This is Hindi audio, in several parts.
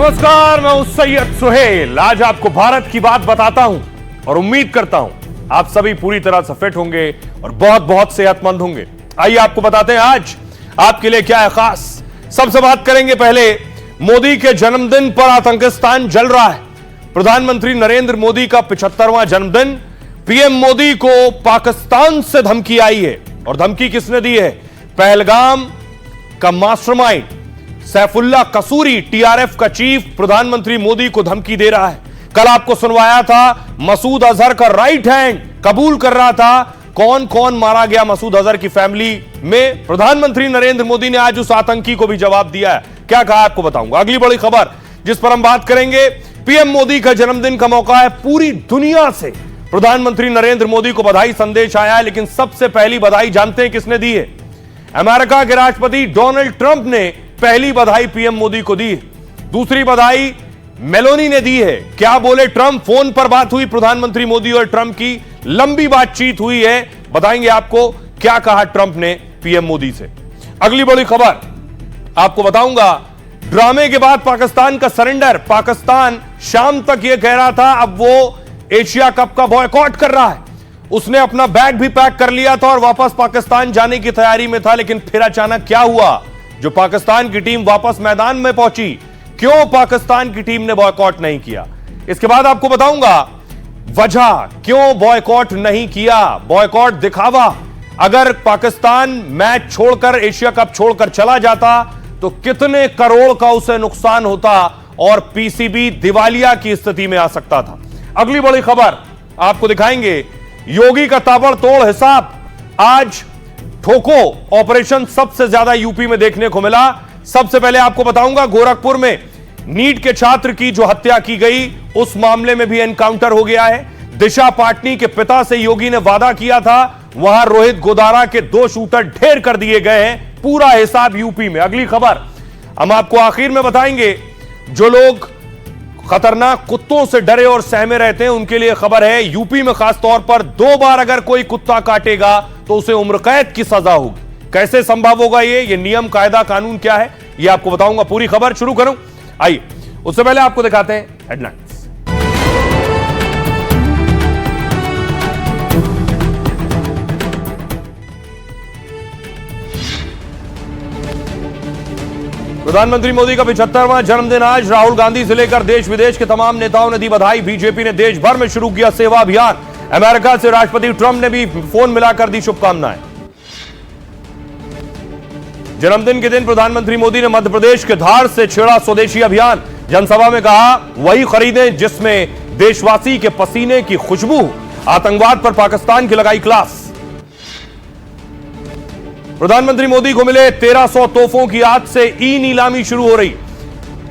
नमस्कार, मैं हूं सैयद सुहेल। आज आपको भारत की बात बताता हूं और उम्मीद करता हूं आप सभी पूरी तरह से फिट होंगे और बहुत बहुत सेहतमंद होंगे। आइए आपको बताते हैं आज आपके लिए क्या है खास। सबसे बात करेंगे पहले मोदी के जन्मदिन पर आतंकिस्तान जल रहा है। प्रधानमंत्री नरेंद्र मोदी का 75वां जन्मदिन। पीएम मोदी को पाकिस्तान से धमकी आई है और धमकी किसने दी है? पहलगाम का मास्टरमाइंड सैफुल्लाह कसूरी, टीआरएफ का चीफ, प्रधानमंत्री मोदी को धमकी दे रहा है। कल आपको सुनवाया था मसूद अजहर का राइट हैंड कबूल कर रहा था कौन कौन मारा गया मसूद अजहर की फैमिली में। प्रधानमंत्री नरेंद्र मोदी ने आज उस आतंकी को भी जवाब दिया है। क्या कहा आपको बताऊंगा। अगली बड़ी खबर जिस पर हम बात करेंगे, पीएम मोदी का जन्मदिन का मौका है। पूरी दुनिया से प्रधानमंत्री नरेंद्र मोदी को बधाई संदेश आया है, लेकिन सबसे पहली बधाई जानते हैं किसने दी है? अमेरिका के राष्ट्रपति डोनाल्ड ट्रंप ने पहली बधाई पीएम मोदी को दी है। दूसरी बधाई मेलोनी ने दी है। क्या बोले ट्रंप? फोन पर बात हुई प्रधानमंत्री मोदी और ट्रंप की, लंबी बातचीत हुई है। बताएंगे आपको क्या कहा ट्रंप ने पीएम मोदी से। अगली बड़ी खबर आपको बताऊंगा, ड्रामे के बाद पाकिस्तान का सरेंडर। पाकिस्तान शाम तक यह कह रहा था अब वो एशिया कप का बॉयकॉट कर रहा है। उसने अपना बैग भी पैक कर लिया था और वापस पाकिस्तान जाने की तैयारी में था, लेकिन फिर अचानक क्या हुआ जो पाकिस्तान की टीम वापस मैदान में पहुंची? क्यों पाकिस्तान की टीम ने बॉयकॉट नहीं किया? इसके बाद आपको बताऊंगा वजह क्यों बॉयकॉट नहीं किया। बॉयकॉट दिखावा। अगर पाकिस्तान मैच छोड़कर, एशिया कप छोड़कर चला जाता तो कितने करोड़ का उसे नुकसान होता और पीसीबी दिवालिया की स्थिति में आ सकता था। अगली बड़ी खबर आपको दिखाएंगे, योगी का ताबड़तोड़ हिसाब। आज ठोको ऑपरेशन सबसे ज्यादा यूपी में देखने को मिला। सबसे पहले आपको बताऊंगा, गोरखपुर में नीट के छात्र की जो हत्या की गई उस मामले में भी एनकाउंटर हो गया है। दिशा पाटनी के पिता से योगी ने वादा किया था, वहां रोहित गोदारा के 2 शूटर ढेर कर दिए गए हैं। पूरा हिसाब यूपी में। अगली खबर हम आपको आखिर में बताएंगे, जो लोग खतरनाक कुत्तों से डरे और सहमे रहते हैं उनके लिए खबर है। यूपी में खासतौर पर 2 बार अगर कोई कुत्ता काटेगा तो उसे उम्र कैद की सजा होगी। कैसे संभव होगा ये नियम, कायदा, कानून क्या है, ये आपको बताऊंगा। पूरी खबर शुरू करूं, आइए उससे पहले आपको दिखाते हैं हेडलाइंस। प्रधानमंत्री मोदी का 75वां जन्मदिन आज। राहुल गांधी से लेकर देश विदेश के तमाम नेताओं ने दी बधाई। बीजेपी ने देश भर में शुरू किया सेवा अभियान। अमेरिका से राष्ट्रपति ट्रंप ने भी फोन मिलाकर दी शुभकामनाएं। जन्मदिन के दिन प्रधानमंत्री मोदी ने मध्य प्रदेश के धार से छेड़ा स्वदेशी अभियान। जनसभा में कहा वही खरीदें जिसमें देशवासी के पसीने की खुशबू। आतंकवाद पर पाकिस्तान की लगाई क्लास। प्रधानमंत्री मोदी को मिले 1300 तोहफों की आज से ई नीलामी शुरू हो रही।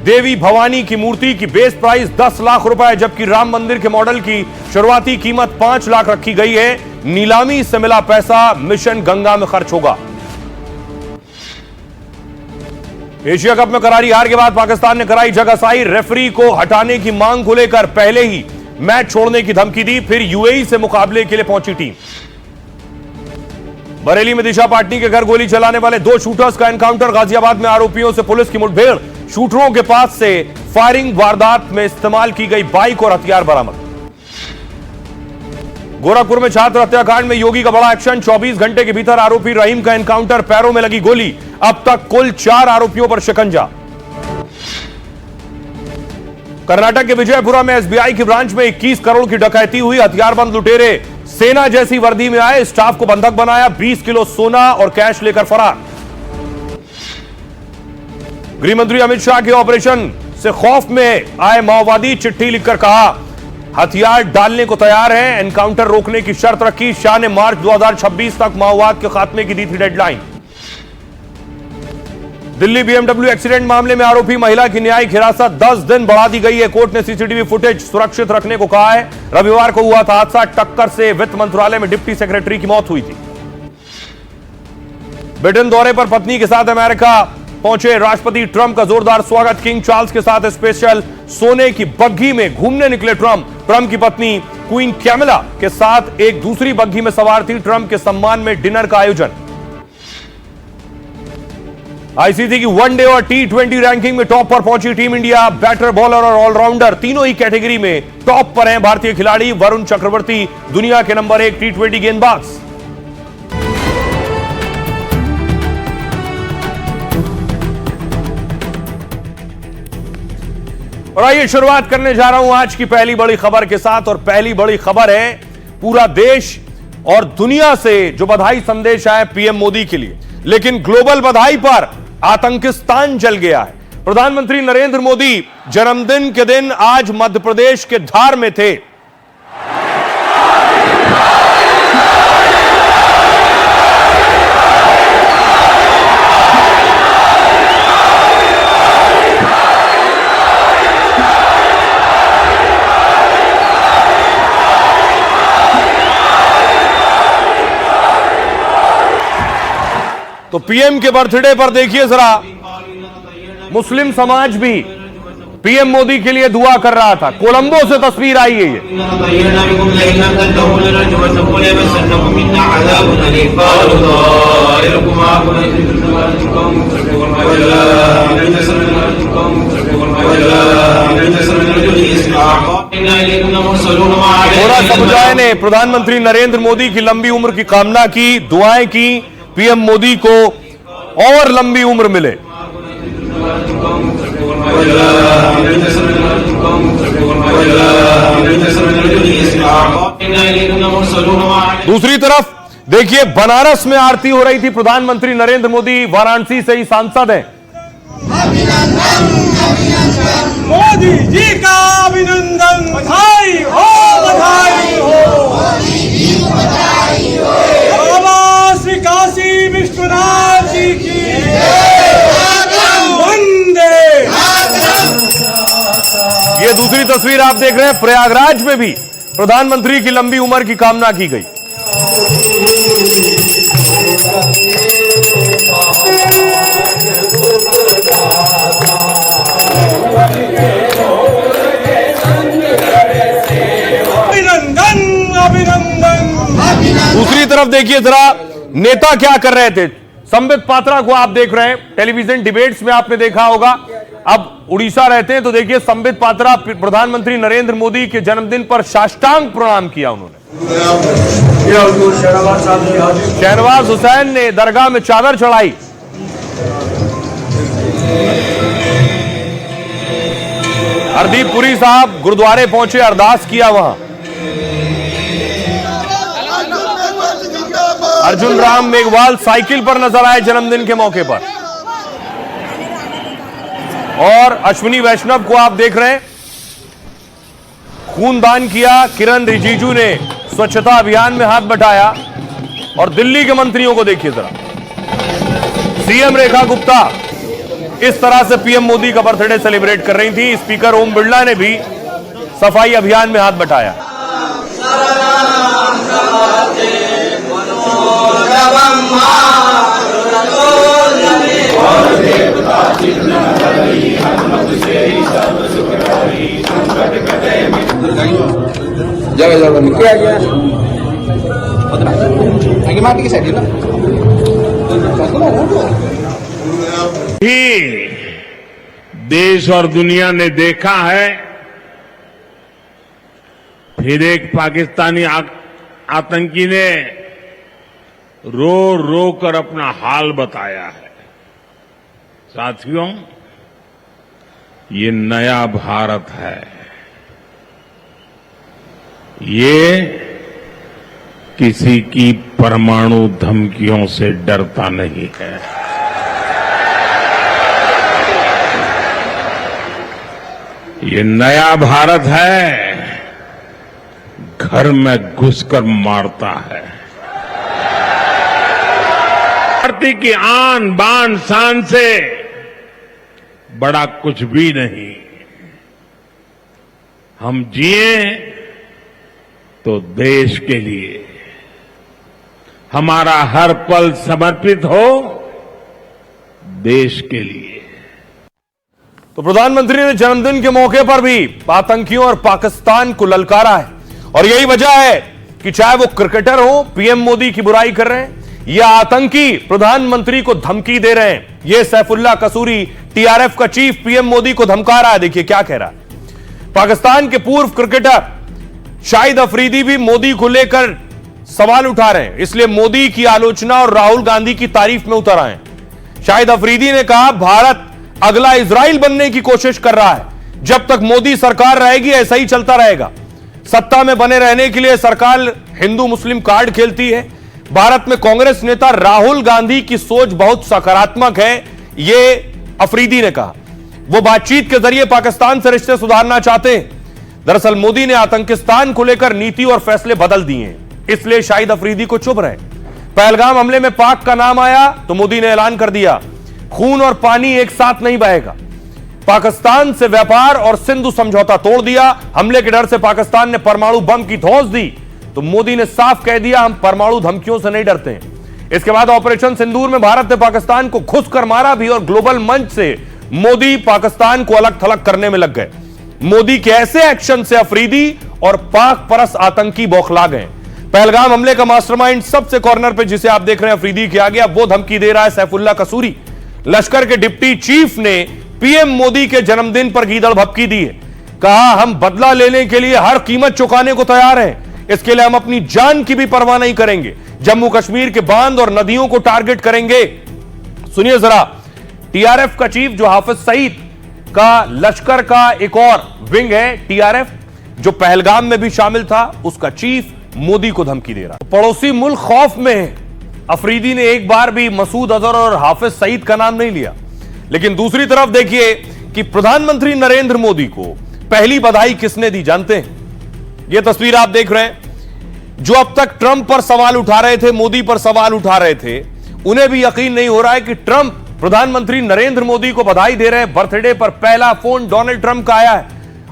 देवी भवानी की मूर्ति की बेस प्राइस 10 लाख रुपए, जबकि राम मंदिर के मॉडल की शुरुआती कीमत 5 लाख रखी गई है। नीलामी से मिला पैसा मिशन गंगा में खर्च होगा। एशिया कप में करारी हार के बाद पाकिस्तान ने कराई जगहसाई। रेफरी को हटाने की मांग को लेकर पहले ही मैच छोड़ने की धमकी दी, फिर यूएई से मुकाबले के लिए पहुंची टीम। बरेली में दिशा पाटनी के घर गोली चलाने वाले 2 शूटर्स का एनकाउंटर। गाजियाबाद में आरोपियों से पुलिस की मुठभेड़। शूटरों के पास से फायरिंग वारदात में इस्तेमाल की गई बाइक और हथियार बरामद। गोरखपुर में छात्र हत्याकांड में योगी का बड़ा एक्शन। 24 घंटे के भीतर आरोपी रहीम का एनकाउंटर, पैरों में लगी गोली। अब तक कुल 4 आरोपियों पर शिकंजा। कर्नाटक के विजयपुरा में एसबीआई की ब्रांच में 21 करोड़ की डकैती हुई। हथियारबंद लुटेरे सेना जैसी वर्दी में आए, स्टाफ को बंधक बनाया, 20 किलो सोना और कैश लेकर फरार। गृह मंत्री अमित शाह के ऑपरेशन से खौफ में आए माओवादी, चिट्ठी लिखकर कहा हथियार डालने को तैयार हैं। एनकाउंटर रोकने की शर्त रखी। शाह ने मार्च 2026 तक माओवाद के खात्मे की दी थी डेडलाइन। दिल्ली बीएमडब्ल्यू एक्सीडेंट मामले में आरोपी महिला की न्यायिक हिरासत 10 दिन बढ़ा दी गई है। कोर्ट ने सीसीटीवी फुटेज सुरक्षित रखने को कहा है। रविवार को हुआ था हादसा। टक्कर से वित्त मंत्रालय में डिप्टी सेक्रेटरी की मौत हुई थी। ब्रिटेन दौरे पर पत्नी के साथ अमेरिका पहुंचे राष्ट्रपति ट्रंप का जोरदार स्वागत। किंग चार्ल्स के साथ स्पेशल सोने की बग्घी में घूमने निकले ट्रंप। ट्रंप की पत्नी क्वीन कैमिला के साथ एक दूसरी बग्घी में सवार थी। ट्रंप के सम्मान में डिनर का आयोजन। आईसीसी की वनडे और T20 रैंकिंग में टॉप पर पहुंची टीम इंडिया। बैटर, बॉलर और ऑलराउंडर तीनों ही कैटेगरी में टॉप पर हैं भारतीय खिलाड़ी। वरुण चक्रवर्ती दुनिया के नंबर 1 T20 गेंदबाज। और आइए शुरुआत करने जा रहा हूं आज की पहली बड़ी खबर के साथ। और पहली बड़ी खबर है पूरा देश और दुनिया से जो बधाई संदेश आए पीएम मोदी के लिए, लेकिन ग्लोबल बधाई पर आतंकिस्तान जल गया है। प्रधानमंत्री नरेंद्र मोदी जन्मदिन के दिन आज मध्य प्रदेश के धार में थे। तो पीएम के बर्थडे पर देखिए जरा, मुस्लिम समाज भी पीएम मोदी के लिए दुआ कर रहा था। कोलंबो से तस्वीर आई है ये। पूरा समुदाय ने प्रधानमंत्री नरेंद्र मोदी की लंबी उम्र की कामना की, दुआएं की। पीएम मोदी को और लंबी उम्र मिले। दूसरी तरफ देखिए, बनारस में आरती हो रही थी। प्रधानमंत्री नरेंद्र मोदी वाराणसी से ही सांसद हैं। मोदी जी का अभिनंदन, बधाई हो, बधाई हो। बाबा श्री काशी विश्वनाथ जी की वंदे। ये दूसरी तस्वीर आप देख रहे हैं, प्रयागराज में भी प्रधानमंत्री की लंबी उम्र की कामना की गई। दूसरी तरफ देखिए जरा, नेता क्या कर रहे थे। संबित पात्रा को आप देख रहे हैं, टेलीविजन डिबेट्स में आपने देखा होगा। अब उड़ीसा रहते हैं, तो देखिए संबित पात्रा प्रधानमंत्री नरेंद्र मोदी के जन्मदिन पर साष्टांग प्रणाम किया उन्होंने। शहनवाज हुसैन ने दरगाह में चादर चढ़ाई। हरदीप पुरी साहब गुरुद्वारे पहुंचे, अरदास किया वहां। अर्जुन राम मेघवाल साइकिल पर नजर आए जन्मदिन के मौके पर। और अश्विनी वैष्णव को आप देख रहे हैं, खूनदान किया। किरण रिजिजू ने स्वच्छता अभियान में हाथ बटाया। और दिल्ली के मंत्रियों को देखिए जरा, सीएम रेखा गुप्ता इस तरह से पीएम मोदी का बर्थडे सेलिब्रेट कर रही थी। स्पीकर ओम बिरला ने भी सफाई अभियान में हाथ बटाया। देश और दुनिया ने देखा है, फिर एक पाकिस्तानी आतंकी ने रो रो कर अपना हाल बताया है। साथियों, ये नया भारत है। ये किसी की परमाणु धमकियों से डरता नहीं है। ये नया भारत है, घर में घुसकर मारता है। धरती की आन बान शान से बड़ा कुछ भी नहीं। हम जिए तो देश के लिए, हमारा हर पल समर्पित हो देश के लिए। तो प्रधानमंत्री ने जन्मदिन के मौके पर भी आतंकियों और पाकिस्तान को ललकारा है। और यही वजह है कि चाहे वो क्रिकेटर हो, पीएम मोदी की बुराई कर रहे हैं, यह आतंकी प्रधानमंत्री को धमकी दे रहे हैं। यह सैफुल्लाह कसूरी टीआरएफ का चीफ पीएम मोदी को धमका रहा है। देखिए क्या कह रहा है। पाकिस्तान के पूर्व क्रिकेटर शाहिद अफरीदी भी मोदी को लेकर सवाल उठा रहे हैं, इसलिए मोदी की आलोचना और राहुल गांधी की तारीफ में उतर आए हैं। शाहिद अफरीदी ने कहा, भारत अगला इजराइल बनने की कोशिश कर रहा है। जब तक मोदी सरकार रहेगी ऐसा ही चलता रहेगा। सत्ता में बने रहने के लिए सरकार हिंदू मुस्लिम कार्ड खेलती है। भारत में कांग्रेस नेता राहुल गांधी की सोच बहुत सकारात्मक है, यह अफरीदी ने कहा। वो बातचीत के जरिए पाकिस्तान से रिश्ते सुधारना चाहते हैं। दरअसल मोदी ने आतंकिस्तान को लेकर नीति और फैसले बदल दिए हैं, इसलिए शाहिद अफरीदी को चुप रहे। पहलगाम हमले में पाक का नाम आया तो मोदी ने ऐलान कर दिया, खून और पानी एक साथ नहीं बहेगा। पाकिस्तान से व्यापार और सिंधु समझौता तोड़ दिया। हमले के डर से पाकिस्तान ने परमाणु बम की धौंस दी तो मोदी ने साफ कह दिया, हम परमाणु धमकियों से नहीं डरते हैं। इसके बाद ऑपरेशन सिंदूर में भारत ने पाकिस्तान को घुसकर मारा भी और ग्लोबल मंच से मोदी पाकिस्तान को अलग थलग करने में लग गए। मोदी के ऐसे एक्शन से अफरीदी और पाक परस आतंकी बौखला गए। पहलगाम हमले का मास्टरमाइंड सबसे कॉर्नर पे जिसे आप देख रहे हैं अफरीदी किया गया, वो धमकी दे रहा है सैफुल्लाह कसूरी। लश्कर के डिप्टी चीफ ने पीएम मोदी के जन्मदिन पर गीदड़ भपकी दी है। कहा, हम बदला लेने के लिए हर कीमत चुकाने को तैयार हैं। इसके लिए हम अपनी जान की भी परवाह नहीं करेंगे। जम्मू कश्मीर के बांध और नदियों को टारगेट करेंगे। सुनिए जरा, टीआरएफ का चीफ जो हाफिज सईद का लश्कर का एक और विंग है टीआरएफ, जो पहलगाम में भी शामिल था, उसका चीफ मोदी को धमकी दे रहा। पड़ोसी मुल्क खौफ में है। अफरीदी ने एक बार भी मसूद अजहर और हाफिज सईद का नाम नहीं लिया। लेकिन दूसरी तरफ देखिए कि प्रधानमंत्री नरेंद्र मोदी को पहली बधाई किसने दी, जानते हैं? यह तस्वीर आप देख रहे हैं। जो अब तक ट्रंप पर सवाल उठा रहे थे, मोदी पर सवाल उठा रहे थे, उन्हें भी यकीन नहीं हो रहा है कि ट्रंप प्रधानमंत्री नरेंद्र मोदी को बधाई दे रहे हैं। बर्थडे पर पहला फोन डोनाल्ड ट्रंप का आया है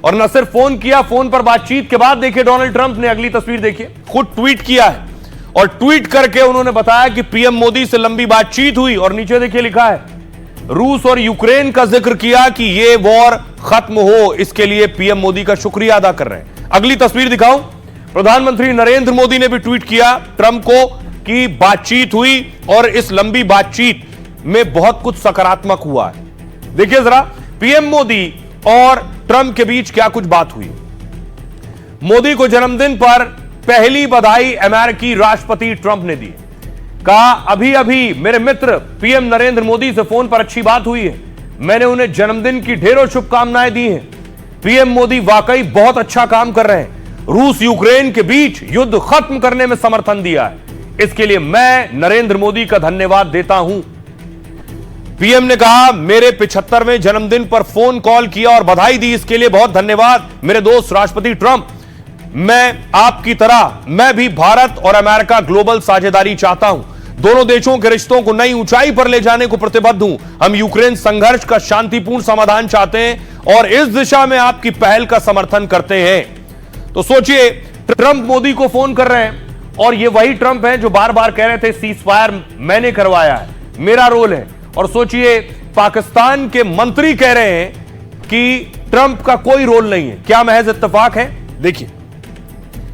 और न सिर्फ फोन किया, फोन पर बातचीत के बाद देखिए डोनाल्ड ट्रंप ने अगली तस्वीर देखिए, खुद ट्वीट किया है और ट्वीट करके उन्होंने बताया कि पीएम मोदी से लंबी बातचीत हुई और नीचे देखिए लिखा है, रूस और यूक्रेन का जिक्र किया कि यह वॉर खत्म हो, इसके लिए पीएम मोदी का शुक्रिया अदा कर रहे हैं। अगली तस्वीर दिखाऊं, प्रधानमंत्री नरेंद्र मोदी ने भी ट्वीट किया ट्रंप को कि बातचीत हुई और इस लंबी बातचीत में बहुत कुछ सकारात्मक हुआ है। देखिए जरा पीएम मोदी और ट्रंप के बीच क्या कुछ बात हुई। मोदी को जन्मदिन पर पहली बधाई अमेरिकी राष्ट्रपति ट्रंप ने दी। कहा, अभी अभी मेरे मित्र पीएम नरेंद्र मोदी से फोन पर अच्छी बात हुई है। मैंने उन्हें जन्मदिन की ढेरों शुभकामनाएं दी हैं। पीएम मोदी वाकई बहुत अच्छा काम कर रहे हैं। रूस यूक्रेन के बीच युद्ध खत्म करने में समर्थन दिया है, इसके लिए मैं नरेंद्र मोदी का धन्यवाद देता हूं। पीएम ने कहा, मेरे 75वें जन्मदिन पर फोन कॉल किया और बधाई दी, इसके लिए बहुत धन्यवाद मेरे दोस्त राष्ट्रपति ट्रंप। मैं आपकी तरह मैं भी भारत और अमेरिका ग्लोबल साझेदारी चाहता हूं। दोनों देशों के रिश्तों को नई ऊंचाई पर ले जाने को प्रतिबद्ध हूं। हम यूक्रेन संघर्ष का शांतिपूर्ण समाधान चाहते हैं और इस दिशा में आपकी पहल का समर्थन करते हैं। तो सोचिए, ट्रंप मोदी को फोन कर रहे हैं और ये वही ट्रंप है जो बार बार कह रहे थे सीज फायर मैंने करवाया है, मेरा रोल है। और सोचिए, पाकिस्तान के मंत्री कह रहे हैं कि ट्रंप का कोई रोल नहीं है। क्या महज इत्तेफाक है? देखिए,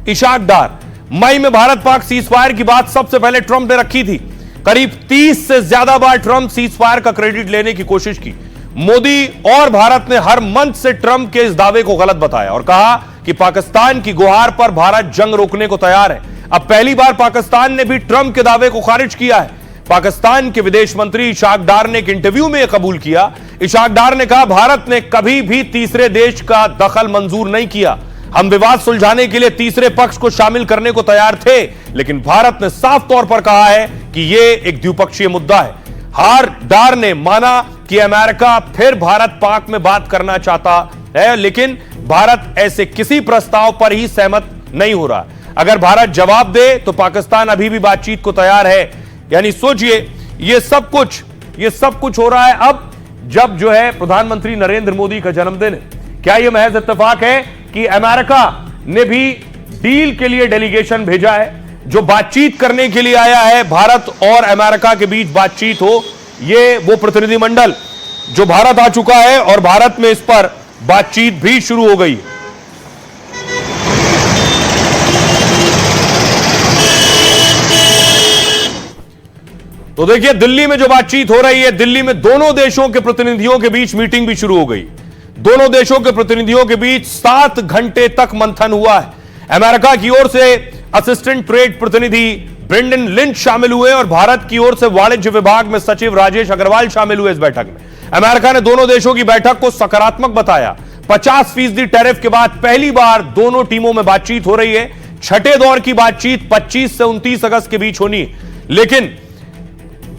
इशाक डार, मई में भारत पाक सीज फायर की बात सबसे पहले ट्रंप ने रखी थी। करीब 30 से ज्यादा बार ट्रंप सीज फायर का क्रेडिट लेने की कोशिश की। मोदी और भारत ने हर मंच से ट्रंप के इस दावे को गलत बताया और कहा कि पाकिस्तान की गुहार पर भारत जंग रोकने को तैयार है। अब पहली बार पाकिस्तान ने भी ट्रंप के दावे को खारिज किया है। पाकिस्तान के विदेश मंत्री इशाक डार ने एक इंटरव्यू में यह कबूल किया। इशाक डार ने कहा, भारत ने कभी भी तीसरे देश का दखल मंजूर नहीं किया। हम विवाद सुलझाने के लिए तीसरे पक्ष को शामिल करने को तैयार थे, लेकिन भारत ने साफ तौर पर कहा है कि यह एक द्विपक्षीय मुद्दा है। हार डार ने माना कि अमेरिका फिर भारत पाक में बात करना चाहता है, लेकिन भारत ऐसे किसी प्रस्ताव पर ही सहमत नहीं हो रहा। अगर भारत जवाब दे तो पाकिस्तान अभी भी बातचीत को तैयार है। यानी सोचिए, ये सब कुछ हो रहा है अब जब जो है प्रधानमंत्री नरेंद्र मोदी का जन्मदिन है। क्या यह महज इत्तेफाक है कि अमेरिका ने भी डील के लिए डेलीगेशन भेजा है, जो बातचीत करने के लिए आया है, भारत और अमेरिका के बीच बातचीत हो। ये वो प्रतिनिधिमंडल जो भारत आ चुका है और भारत में इस पर बातचीत भी शुरू हो गई। तो देखिए दिल्ली में जो बातचीत हो रही है, दिल्ली में दोनों देशों के प्रतिनिधियों के बीच मीटिंग भी शुरू हो गई। दोनों देशों के प्रतिनिधियों के बीच 7 घंटे तक मंथन हुआ है। अमेरिका की ओर से असिस्टेंट ट्रेड प्रतिनिधि ब्रेंडन लिंच शामिल हुए और भारत की ओर से वाणिज्य विभाग में सचिव राजेश अग्रवाल शामिल हुए इस बैठक में। अमेरिका ने दोनों देशों की बैठक को सकारात्मक बताया। 50% टैरिफ के बाद पहली बार दोनों टीमों में बातचीत हो रही है। छठे दौर की बातचीत 25 से 29 अगस्त के बीच होनी, लेकिन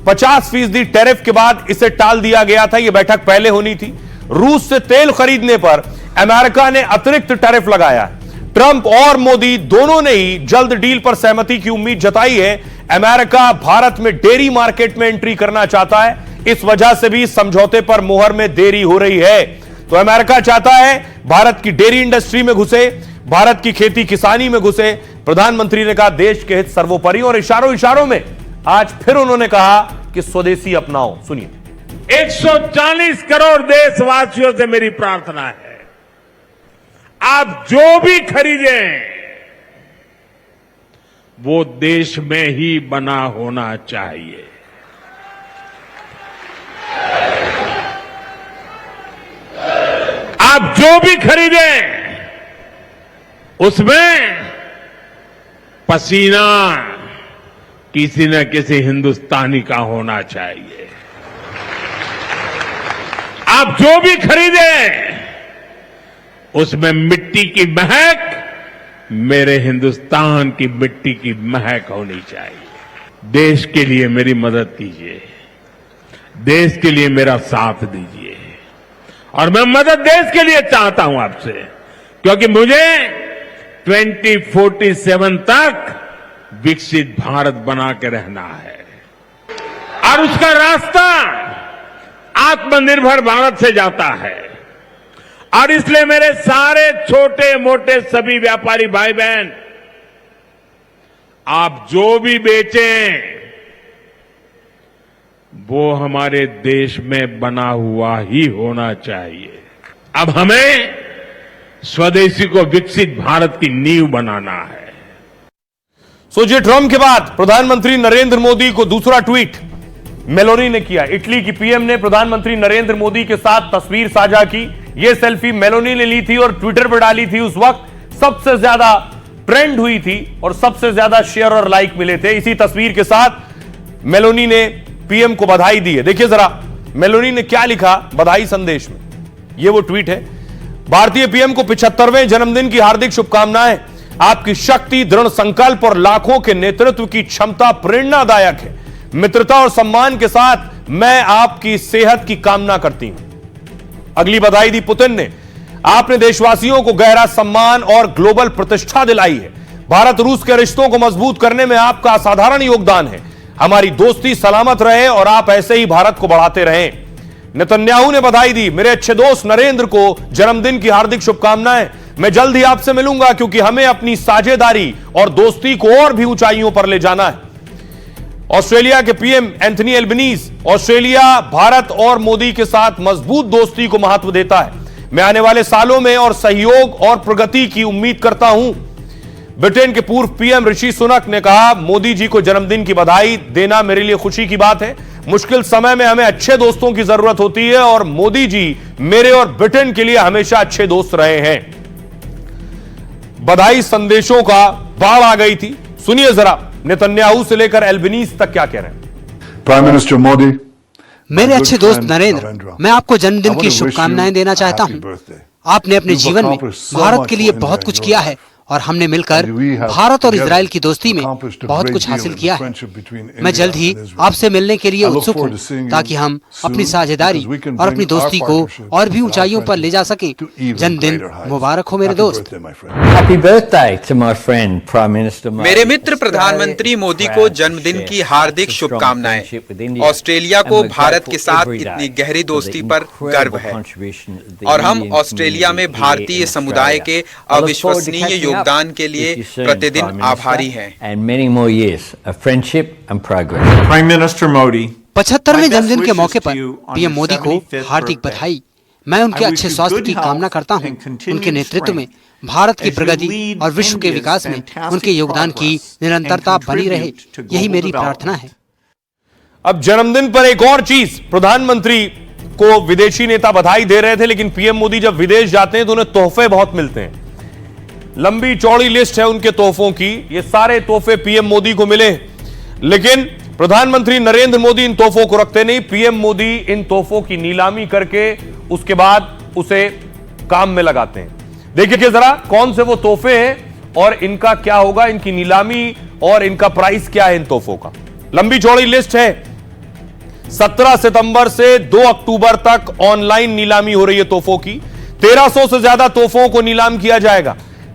50% टैरिफ के बाद इसे टाल दिया गया था। यह बैठक पहले होनी थी। रूस से तेल खरीदने पर अमेरिका ने अतिरिक्त टैरिफ लगाया। ट्रंप और मोदी दोनों ने ही जल्द डील पर सहमति की उम्मीद जताई है। अमेरिका भारत में डेयरी मार्केट में एंट्री करना चाहता है, इस वजह से भी समझौते पर मोहर में देरी हो रही है। तो अमेरिका चाहता है भारत की डेयरी इंडस्ट्री में घुसे, भारत की खेती किसानी में घुसे। प्रधानमंत्री ने कहा देश के हित सर्वोपरि, और इशारों में आज फिर उन्होंने कहा कि स्वदेशी अपनाओ। सुनिए। 140 करोड़ देशवासियों से मेरी प्रार्थना है, आप जो भी खरीदें वो देश में ही बना होना चाहिए। आप जो भी खरीदें उसमें पसीना किसी न किसी हिंदुस्तानी का होना चाहिए। आप जो भी खरीदें उसमें मिट्टी की महक मेरे हिंदुस्तान की मिट्टी की महक होनी चाहिए। देश के लिए मेरी मदद कीजिए, देश के लिए मेरा साथ दीजिए, और मैं मदद देश के लिए चाहता हूं आपसे, क्योंकि मुझे 2047 तक विकसित भारत बना के रहना है, और उसका रास्ता आत्मनिर्भर भारत से जाता है। और इसलिए मेरे सारे छोटे मोटे सभी व्यापारी भाई बहन, आप जो भी बेचें वो हमारे देश में बना हुआ ही होना चाहिए। अब हमें स्वदेशी को विकसित भारत की नींव बनाना है। सोचिए, ट्रंप के बाद प्रधानमंत्री नरेंद्र मोदी को दूसरा ट्वीट मेलोनी ने किया। इटली की पीएम ने प्रधानमंत्री नरेंद्र मोदी के साथ तस्वीर साझा की। यह सेल्फी मेलोनी ने ली थी और ट्विटर पर डाली थी। उस वक्त सबसे ज्यादा ट्रेंड हुई थी और सबसे ज्यादा शेयर और लाइक मिले थे। इसी तस्वीर के साथ मेलोनी ने पीएम को बधाई दी है। देखिए जरा मेलोनी ने क्या लिखा बधाई संदेश में। यह वो ट्वीट है। भारतीय पीएम को 75वें जन्मदिन की हार्दिक शुभकामनाएं। आपकी शक्ति, दृढ़ संकल्प और लाखों के नेतृत्व की क्षमता प्रेरणादायक है। मित्रता और सम्मान के साथ मैं आपकी सेहत की कामना करती हूं। अगली बधाई दी पुतिन ने। आपने देशवासियों को गहरा सम्मान और ग्लोबल प्रतिष्ठा दिलाई है। भारत रूस के रिश्तों को मजबूत करने में आपका असाधारण योगदान है। हमारी दोस्ती सलामत रहे और आप ऐसे ही भारत को बढ़ाते रहें। नेतन्याहू ने बधाई दी। मेरे अच्छे दोस्त नरेंद्र को जन्मदिन की हार्दिक शुभकामनाएं। मैं जल्द ही आपसे मिलूंगा क्योंकि हमें अपनी साझेदारी और दोस्ती को और भी ऊंचाइयों पर ले जाना है। ऑस्ट्रेलिया के PM Anthony Albanese. Australia Bharat और मोदी के साथ मजबूत दोस्ती को महत्व देता है। मैं आने वाले सालों में और सहयोग और प्रगति की उम्मीद करता हूं। ब्रिटेन के पूर्व पीएम ऋषि सुनक ने कहा, मोदी जी को जन्मदिन की बधाई देना मेरे लिए खुशी की बात है। मुश्किल समय में हमें अच्छे दोस्तों की जरूरत होती है और मोदी जी मेरे और ब्रिटेन के लिए हमेशा अच्छे दोस्त रहे हैं। बधाई संदेशों का बाढ़ आ गई थी। सुनिए जरा नेतन्याहू से लेकर एल्बनीज तक क्या कह रहे हैं। प्राइम मिनिस्टर मोदी, मेरे अच्छे दोस्त नरेंद्र, मैं आपको जन्मदिन की शुभकामनाएं देना चाहता हूं। आपने अपने जीवन में भारत के लिए बहुत कुछ किया है और हमने मिलकर भारत और इजराइल की दोस्ती में बहुत कुछ हासिल किया है। मैं जल्द ही आपसे मिलने के लिए उत्सुक हूँ ताकि हम अपनी साझेदारी और अपनी दोस्ती को और भी ऊंचाइयों पर ले जा सकें। जन्मदिन मुबारक हो मेरे दोस्त। Happy birthday to my friend Prime Minister Modi. मेरे मित्र प्रधानमंत्री मोदी को जन्मदिन की हार्दिक शुभकामनाएं। ऑस्ट्रेलिया को भारत के साथ इतनी गहरी दोस्ती पर गर्व है और हम ऑस्ट्रेलिया में भारतीय समुदाय के अविश्वसनीय योगदान के लिए प्रतिदिन आभारी हैं। And many more years of friendship and progress. Prime Minister Modi, 75वें जन्मदिन के मौके पर पीएम मोदी को हार्दिक बधाई। मैं उनके अच्छे स्वास्थ्य की कामना करता हूं। उनके नेतृत्व में भारत की प्रगति और विश्व के विकास में उनके योगदान की निरंतरता बनी रहे, यही मेरी प्रार्थना है। अब जन्मदिन पर एक और चीज, प्रधानमंत्री को विदेशी नेता बधाई दे रहे थे, लेकिन पीएम मोदी जब विदेश जाते हैं तो उन्हें तोहफे बहुत मिलते हैं। लंबी चौड़ी लिस्ट है उनके तोहफों की, ये सारे तोहफे पीएम मोदी को मिले, लेकिन प्रधानमंत्री नरेंद्र मोदी इन तोहफों को रखते नहीं। पीएम मोदी इन तोहफों की नीलामी करके उसके बाद उसे काम में लगाते हैं। देखिए जरा कौन से वो तोहफे हैं और इनका क्या होगा, इनकी नीलामी और इनका प्राइस क्या है इन तोहफों का। लंबी चौड़ी लिस्ट है। 17 सितंबर से 2 अक्टूबर तक ऑनलाइन नीलामी हो रही है तोहफों की। 1300 से ज्यादा तोहफों को नीलाम किया जाएगा।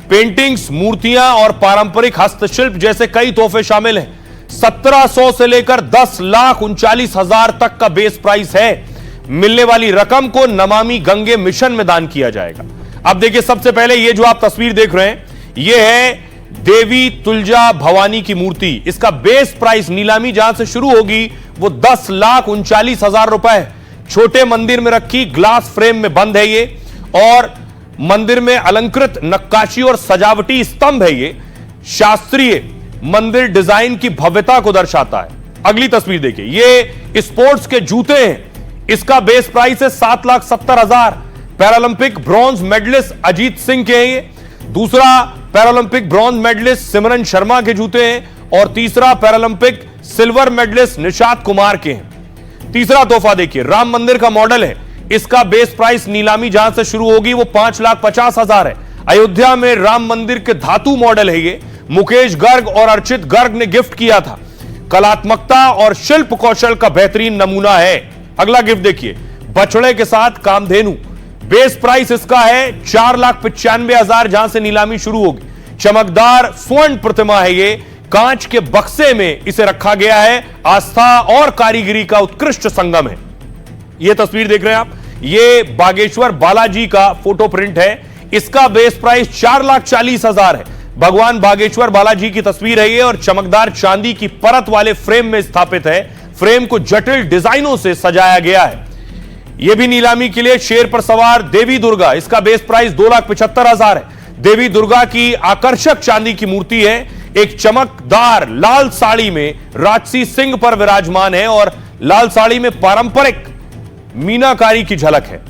पेंटिंग्स, मूर्तियां और पारंपरिक हस्तशिल्प जैसे कई तोहफे शामिल हैं। 1700 से लेकर 10,39,000 तक का बेस प्राइस है। मिलने वाली रकम को नमामि गंगे मिशन में दान किया जाएगा। अब देखिए सबसे पहले ये जो आप तस्वीर देख रहे हैं, ये है देवी तुलजा भवानी की मूर्ति। इसका बेस प्राइस नीलामी जहां से शुरू होगी वो 10,39,000 रुपए। छोटे मंदिर में रखी ग्लास फ्रेम में बंद है ये, और मंदिर में अलंकृत नक्काशी और सजावटी स्तंभ है ये। शास्त्रीय मंदिर डिजाइन की भव्यता को दर्शाता है। अगली तस्वीर देखिए, ये स्पोर्ट्स के जूते हैं। इसका बेस प्राइस है 7,70,000। Paralympic bronze medalist Ajit Singh के हैं ये। दूसरा Paralympic bronze medalist Simran Sharma के जूते हैं, और तीसरा Paralympic silver medalist Nishat Kumar के हैं। तीसरा तोहफा देखिए, राम मंदिर का मॉडल है। इसका बेस प्राइस नीलामी जहां से शुरू होगी वो 5,50,000 है। अयोध्या में राम मंदिर के धातु मॉडल है ये। मुकेश गर्ग और अर्चित गर्ग ने गिफ्ट किया था। कलात्मकता और शिल्प कौशल का बेहतरीन नमूना है। अगला गिफ्ट देखिए, बछड़े के साथ कामधेनु। बेस प्राइस इसका है 4,95,000 जहां से नीलामी शुरू होगी। चमकदार स्वर्ण प्रतिमा है ये। कांच के बक्से में इसे रखा गया है। आस्था और कारीगरी का उत्कृष्ट संगम है। यह तस्वीर देख रहे हैं आप, ये बागेश्वर बालाजी का फोटो प्रिंट है। इसका बेस प्राइस 4,40,000 है। भगवान बागेश्वर बालाजी की तस्वीर है ये, और चमकदार चांदी की परत वाले फ्रेम में स्थापित है। फ्रेम को जटिल डिजाइनों से सजाया गया है। यह भी नीलामी के लिए शेर पर सवार देवी दुर्गा। इसका बेस प्राइस 2,75,000 है। देवी दुर्गा की आकर्षक चांदी की मूर्ति है। एक चमकदार लाल साड़ी में राजसी सिंह पर विराजमान है, और लाल साड़ी में पारंपरिक मीनाकारी की झलक है।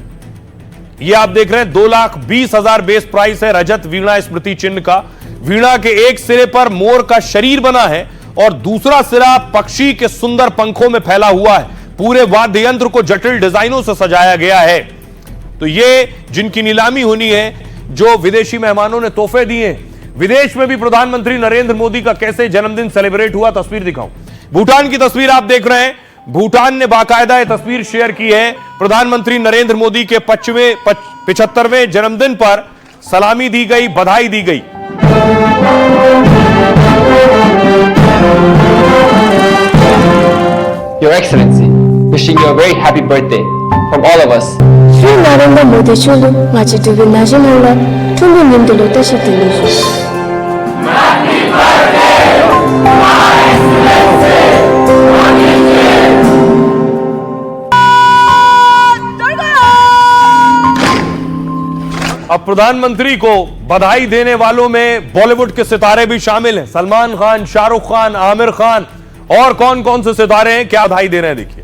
यह आप देख रहे हैं 2,20,000 बेस प्राइस है रजत वीणा स्मृति चिन्ह का। वीणा के एक सिरे पर मोर का शरीर बना है, और दूसरा सिरा पक्षी के सुंदर पंखों में फैला हुआ है। पूरे वाद्य यंत्र को जटिल डिजाइनों से सजाया गया है। तो ये जिनकी नीलामी होनी है, जो विदेशी मेहमानों ने तोहफे दिए। विदेश में भी प्रधानमंत्री नरेंद्र मोदी का कैसे जन्मदिन सेलिब्रेट हुआ, तस्वीर दिखाऊं। भूटान की तस्वीर आप देख रहे हैं। भूटान ने बाकायदा यह तस्वीर शेयर की है। प्रधानमंत्री नरेंद्र मोदी के 75वें जन्मदिन पर सलामी दी गई, बधाई दी गई। Your Excellency, wishing you a very happy birthday from all of us. Shri Narendra Modi चुलु माचिटुगु नाजिमुला ठुलु निम्दुलु तशतिलु। अब प्रधानमंत्री को बधाई देने वालों में बॉलीवुड के सितारे भी शामिल हैं। सलमान खान, शाहरुख खान, आमिर खान और कौन कौन से सितारे हैं, क्या बधाई दे रहे हैं देखिए।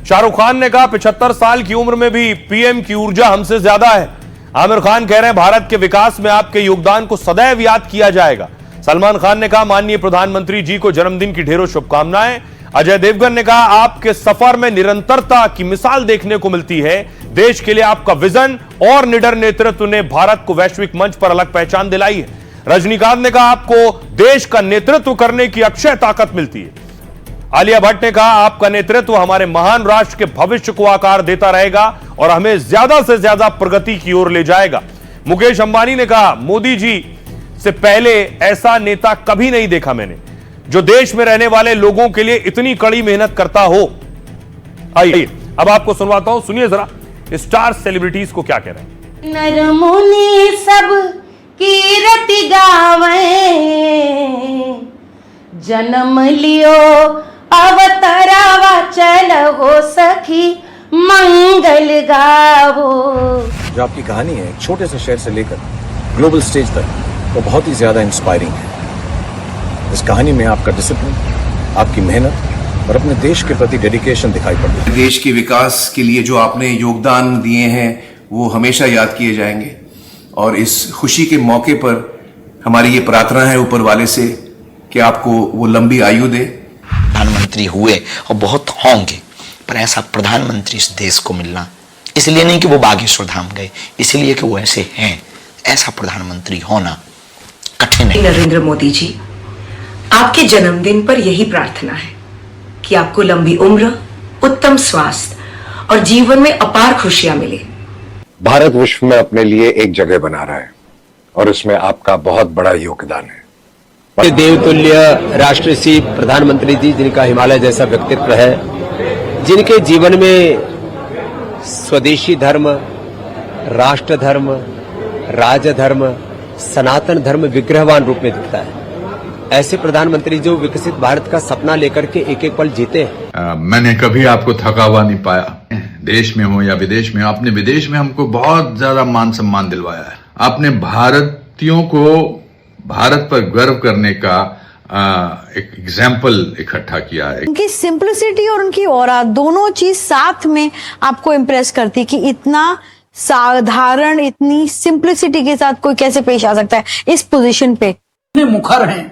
शाहरुख खान ने कहा 75 साल की उम्र में भी पीएम की ऊर्जा हमसे ज्यादा है। आमिर खान कह रहे हैं भारत के विकास में आपके योगदान को सदैव याद किया जाएगा। सलमान खान ने कहा माननीय प्रधानमंत्री जी को जन्मदिन की ढेरों शुभकामनाएं। अजय देवगन ने कहा आपके सफर में निरंतरता की मिसाल देखने को मिलती है। देश के लिए आपका विजन और निडर नेतृत्व ने भारत को वैश्विक मंच पर अलग पहचान दिलाई है। रजनीकांत ने कहा आपको देश का नेतृत्व करने की अक्षय ताकत मिलती है। आलिया भट्ट ने कहा आपका नेतृत्व हमारे महान राष्ट्र के भविष्य को आकार देता रहेगा और हमें ज्यादा से ज्यादा प्रगति की ओर ले जाएगा। मुकेश अंबानी ने कहा मोदी जी से पहले ऐसा नेता कभी नहीं देखा मैंने, जो देश में रहने वाले लोगों के लिए इतनी कड़ी मेहनत करता हो। आइए अब आपको सुनवाता हूं, सुनिए जरा स्टार सेलिब्रिटीज को क्या कह रहे हैं। नरमुनि सब कीरति गावे, जन्म लियो अवतरावा चलो सखी मंगल गावो। जो आपकी कहानी है छोटे से शहर से लेकर ग्लोबल स्टेज तक, वो बहुत ही ज्यादा इंस्पायरिंग है। इस कहानी में आपका डिसिप्लिन, आपकी मेहनत और अपने देश के प्रति डेडिकेशन दिखाई पड़ती है। देश के विकास के लिए जो आपने योगदान दिए हैं वो हमेशा याद किए जाएंगे और इस खुशी के मौके पर हमारी ये प्रार्थना है ऊपर वाले से कि आपको वो लंबी आयु दे। प्रधानमंत्री हुए और बहुत होंगे, पर ऐसा प्रधानमंत्री इस देश को मिलना, इसलिए नहीं कि वो बागेश्वर धाम गए, इसलिए कि वो ऐसे हैं, ऐसा प्रधानमंत्री होना कठिन है। नरेंद्र मोदी जी, आपके जन्मदिन पर यही प्रार्थना है कि आपको लंबी उम्र, उत्तम स्वास्थ्य और जीवन में अपार खुशियां मिले। भारत विश्व में अपने लिए एक जगह बना रहा है और इसमें आपका बहुत बड़ा योगदान है। देवतुल्य राष्ट्रश्री प्रधानमंत्री जी, जिनका हिमालय जैसा व्यक्तित्व है, जिनके जीवन में स्वदेशी धर्म, राष्ट्र धर्म, राजधर्म, सनातन धर्म विग्रहवान रूप में दिखता है, ऐसे प्रधानमंत्री जो विकसित भारत का सपना लेकर के एक एक पल जीते हैं। मैंने कभी आपको थका हुआ नहीं पाया, देश में हो या विदेश में। आपने विदेश में हमको बहुत ज्यादा मान सम्मान दिलवाया है। आपने भारतीयों को भारत पर गर्व करने का एक एग्जाम्पल इकट्ठा किया है। उनकी सिंपलिसिटी और उनकी ऑरा दोनों चीज साथ में आपको इम्प्रेस करती कि इतना साधारण, इतनी सिंपलिसिटी के साथ कोई कैसे पेश आ सकता है इस पोजीशन पे। इतने मुखर हैं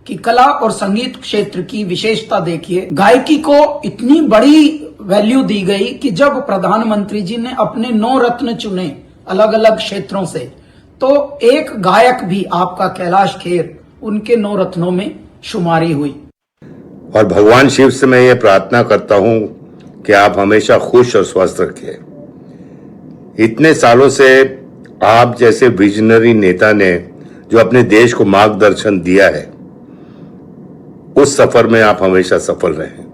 कि कला और संगीत क्षेत्र की विशेषता देखिए। गायकी को इतनी बड़ी वैल्यू दी गई कि जब प्रधानमंत्री जी ने अपने 9 रत्न चुने अलग अलग क्षेत्रों से, तो एक गायक भी आपका कैलाश खेर उनके 9 रत्नों में शुमारी हुई। और भगवान शिव से मैं ये प्रार्थना करता हूं कि आप हमेशा खुश और स्वस्थ रखें। इतने सालों से आप जैसे विजनरी नेता ने जो अपने देश को मार्गदर्शन दिया है, उस सफर में आप हमेशा सफल रहें।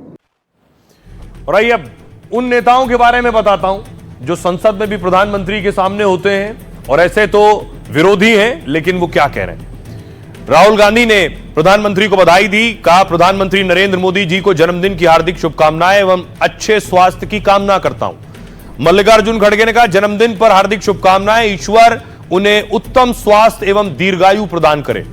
और आइए अब उन नेताओं के बारे में बताता हूं जो संसद में भी प्रधानमंत्री के सामने होते हैं और ऐसे तो विरोधी हैं, लेकिन वो क्या कह रहे हैं। राहुल गांधी ने प्रधानमंत्री को बधाई दी, कहा प्रधानमंत्री नरेंद्र मोदी जी को जन्मदिन की हार्दिक शुभकामनाएं एवं अच्छे स्वास्थ्य की कामना करता हूं। मल्लिकार्जुन खड़गे ने कहा जन्मदिन पर हार्दिक शुभकामनाएं, ईश्वर उन्हें उत्तम स्वास्थ्य एवं दीर्घायु प्रदान करे।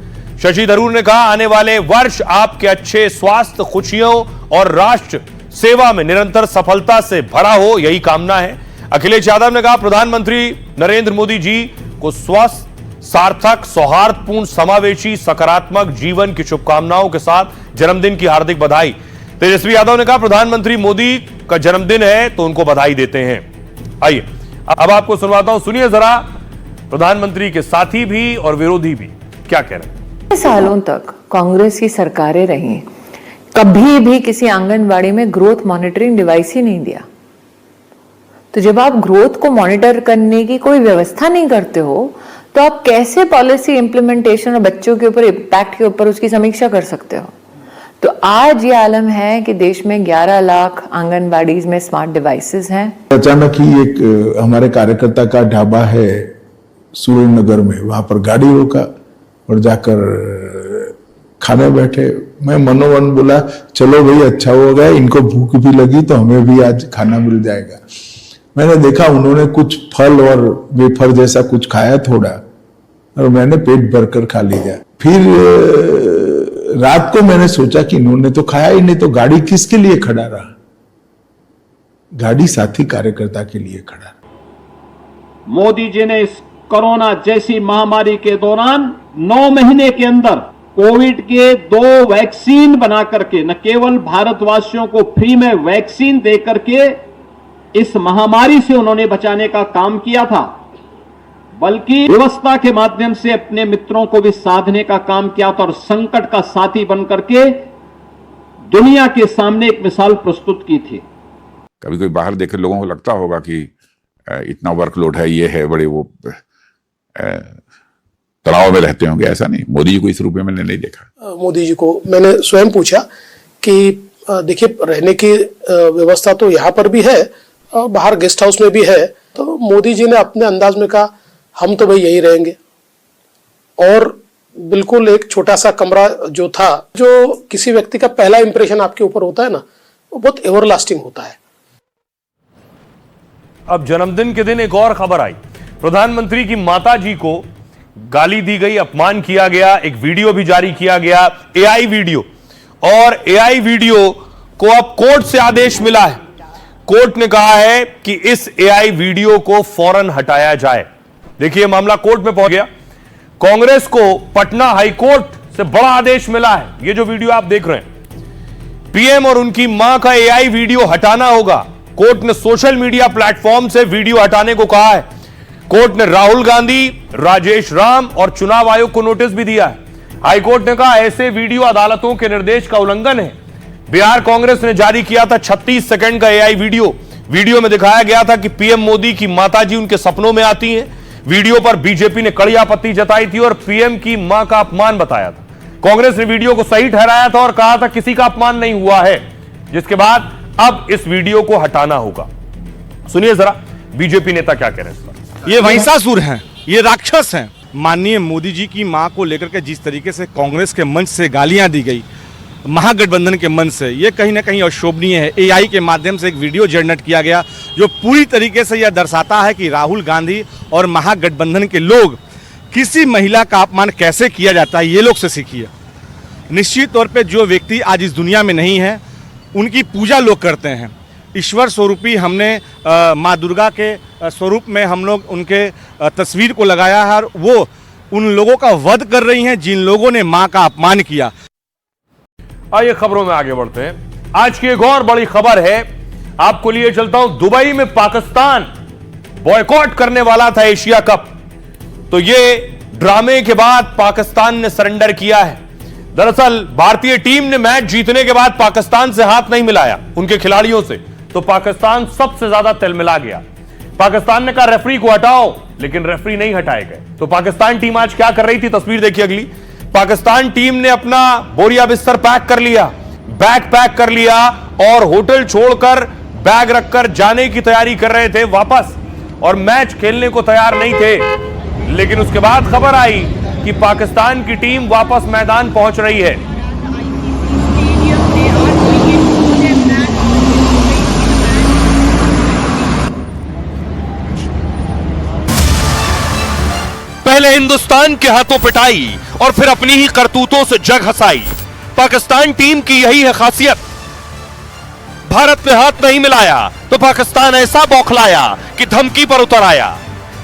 शशि थरूर ने कहा आने वाले वर्ष आपके अच्छे स्वास्थ्य, खुशियों और राष्ट्र सेवा में निरंतर सफलता से भरा हो, यही कामना है। अखिलेश यादव ने कहा प्रधानमंत्री नरेंद्र मोदी जी को स्वस्थ, सार्थक, सौहार्दपूर्ण, समावेशी, सकारात्मक जीवन की शुभकामनाओं के साथ जन्मदिन की हार्दिक बधाई। तेजस्वी यादव ने कहा प्रधानमंत्री मोदी का जन्मदिन है तो उनको बधाई देते हैं। आइए अब आपको सुनवाता हूं, सुनिए जरा प्रधानमंत्री के साथी भी और विरोधी भी क्या कह रहे हैं। सालों तक कांग्रेस की सरकारें रही, कभी भी किसी आंगनवाड़ी में ग्रोथ मॉनिटरिंग डिवाइस ही नहीं दिया। तो जब आप ग्रोथ को मॉनिटर करने की कोई व्यवस्था नहीं करते हो, तो आप कैसे पॉलिसी इंप्लीमेंटेशन और बच्चों के ऊपर इम्पैक्ट के ऊपर उसकी समीक्षा कर सकते हो। तो आज ये आलम है कि देश में 11 लाख आंगनवाड़ीज में स्मार्ट डिवाइसेस हैं। अचानक ही एक हमारे कार्यकर्ता का ढाबा है सूर्य नगर में, वहां पर गाड़ी रोका और जाकर खाने बैठे। मैं मनोमन बोला चलो भाई अच्छा हो गया, इनको भूख भी लगी तो हमें भी आज खाना मिल जाएगा। मैंने देखा उन्होंने कुछ फल और वेफर जैसा कुछ खाया थोड़ा, और मैंने पेट भरकर खा लिया। फिर रात को मैंने सोचा कि इन्होंने तो खाया ही नहीं, तो गाड़ी किसके लिए खड़ा रहा? गाड़ी साथी कार्यकर्ता के लिए खड़ा। मोदी जी ने इस कोरोना जैसी महामारी के दौरान 9 महीने के अंदर कोविड के 2 वैक्सीन बना करके न केवल भारतवासियों को फ्री में वैक्सीन दे करके इस महामारी से उन्होंने बचाने का काम किया था, बल्कि व्यवस्था के माध्यम से अपने मित्रों को भी साधने का काम किया था और संकट का साथी बन करके दुनिया के सामने एक मिसाल प्रस्तुत की थी। कभी कोई बाहर देखे लोगों को लगता होगा कि इतना वर्कलोड है, ये है, बड़े वो तनाव में रहते होंगे। ऐसा नहीं, मोदी जी को इस रूप में मैंने नहीं देखा। मोदी जी को मैंने स्वयं पूछा कि देखिए रहने की व्यवस्था तो यहाँ पर भी है, बाहर गेस्ट हाउस में भी है। तो मोदी जी ने अपने अंदाज में कहा हम तो भाई यही रहेंगे। और बिल्कुल एक छोटा सा कमरा जो था, जो किसी व्यक्ति का पहला इंप्रेशन आपके ऊपर होता है ना, वो बहुत एवरलास्टिंग होता है। अब जन्मदिन के दिन एक और खबर आई, प्रधानमंत्री की माता जी को गाली दी गई, अपमान किया गया, एक वीडियो भी जारी किया गया, एआई वीडियो। और एआई वीडियो को अब कोर्ट से आदेश मिला है। कोर्ट ने कहा है कि इस एआई वीडियो को फौरन हटाया जाए। देखिए, मामला कोर्ट में पहुंच गया। कांग्रेस को पटना हाईकोर्ट से बड़ा आदेश मिला है। ये जो वीडियो आप देख रहे हैं, पीएम और उनकी मां का एआई वीडियो हटाना होगा। कोर्ट ने सोशल मीडिया प्लेटफॉर्म से वीडियो हटाने को कहा है। कोर्ट ने राहुल गांधी, राजेश राम और चुनाव आयोग को नोटिस भी दिया है। हाईकोर्ट ने कहा ऐसे वीडियो अदालतों के निर्देश का उल्लंघन है। बिहार कांग्रेस ने जारी किया था 36 सेकंड का एआई वीडियो में दिखाया गया था कि पीएम मोदी की माताजी उनके सपनों में आती हैं। वीडियो पर बीजेपी ने कड़ी आपत्ति जताई थी और पीएम की मां का अपमान बताया था। कांग्रेस ने वीडियो को सही ठहराया था और कहा था किसी का अपमान नहीं हुआ है, जिसके बाद अब इस वीडियो को हटाना होगा। सुनिए जरा बीजेपी नेता क्या कह रहे हैं। ये महिषासुर हैं, ये राक्षस हैं। माननीय मोदी जी की मां को लेकर के जिस तरीके से कांग्रेस के मंच से गालियां दी गई, महागठबंधन के मंच से, ये कहीं ना कहीं अशोभनीय है। एआई के माध्यम से एक वीडियो जनरेट किया गया जो पूरी तरीके से यह दर्शाता है कि राहुल गांधी और महागठबंधन के लोग किसी महिला का अपमान कैसे किया जाता है, ये लोग से सीखिए। निश्चित तौर पे जो व्यक्ति आज इस दुनिया में नहीं है, उनकी पूजा लोग करते हैं। ईश्वर स्वरूपी हमने माँ दुर्गा के स्वरूप में हम लोग उनके तस्वीर को लगाया है और वो उन लोगों का वध कर रही हैं जिन लोगों ने माँ का अपमान किया। आइए खबरों में आगे बढ़ते हैं। आज की एक और बड़ी खबर है, आपको लिए चलता हूं। दुबई में पाकिस्तान बॉयकॉट करने वाला था एशिया कप, तो ये ड्रामे के बाद पाकिस्तान ने सरेंडर किया है। दरअसल भारतीय टीम ने मैच जीतने के बाद पाकिस्तान से हाथ नहीं मिलाया, उनके खिलाड़ियों से, तो पाकिस्तान सबसे ज्यादा तिलमिला गया। पाकिस्तान ने कहा रेफरी को हटाओ, लेकिन रेफरी नहीं हटाए गए। तो पाकिस्तान टीम आज क्या कर रही थी, तस्वीर देखिए अगली। पाकिस्तान टीम ने अपना बोरिया बिस्तर पैक कर लिया, बैग पैक कर लिया और होटल छोड़कर बैग रखकर जाने की तैयारी कर रहे थे वापस, और मैच खेलने को तैयार नहीं थे। लेकिन उसके बाद खबर आई कि पाकिस्तान की टीम वापस मैदान पहुंच रही है। पहले हिंदुस्तान के हाथों पिटाई और फिर अपनी ही करतूतों से जग हंसाई। पाकिस्तान टीम की यही है खासियत। भारत ने हाथ नहीं मिलाया तो पाकिस्तान ऐसा बौखलाया कि धमकी पर उतर आया।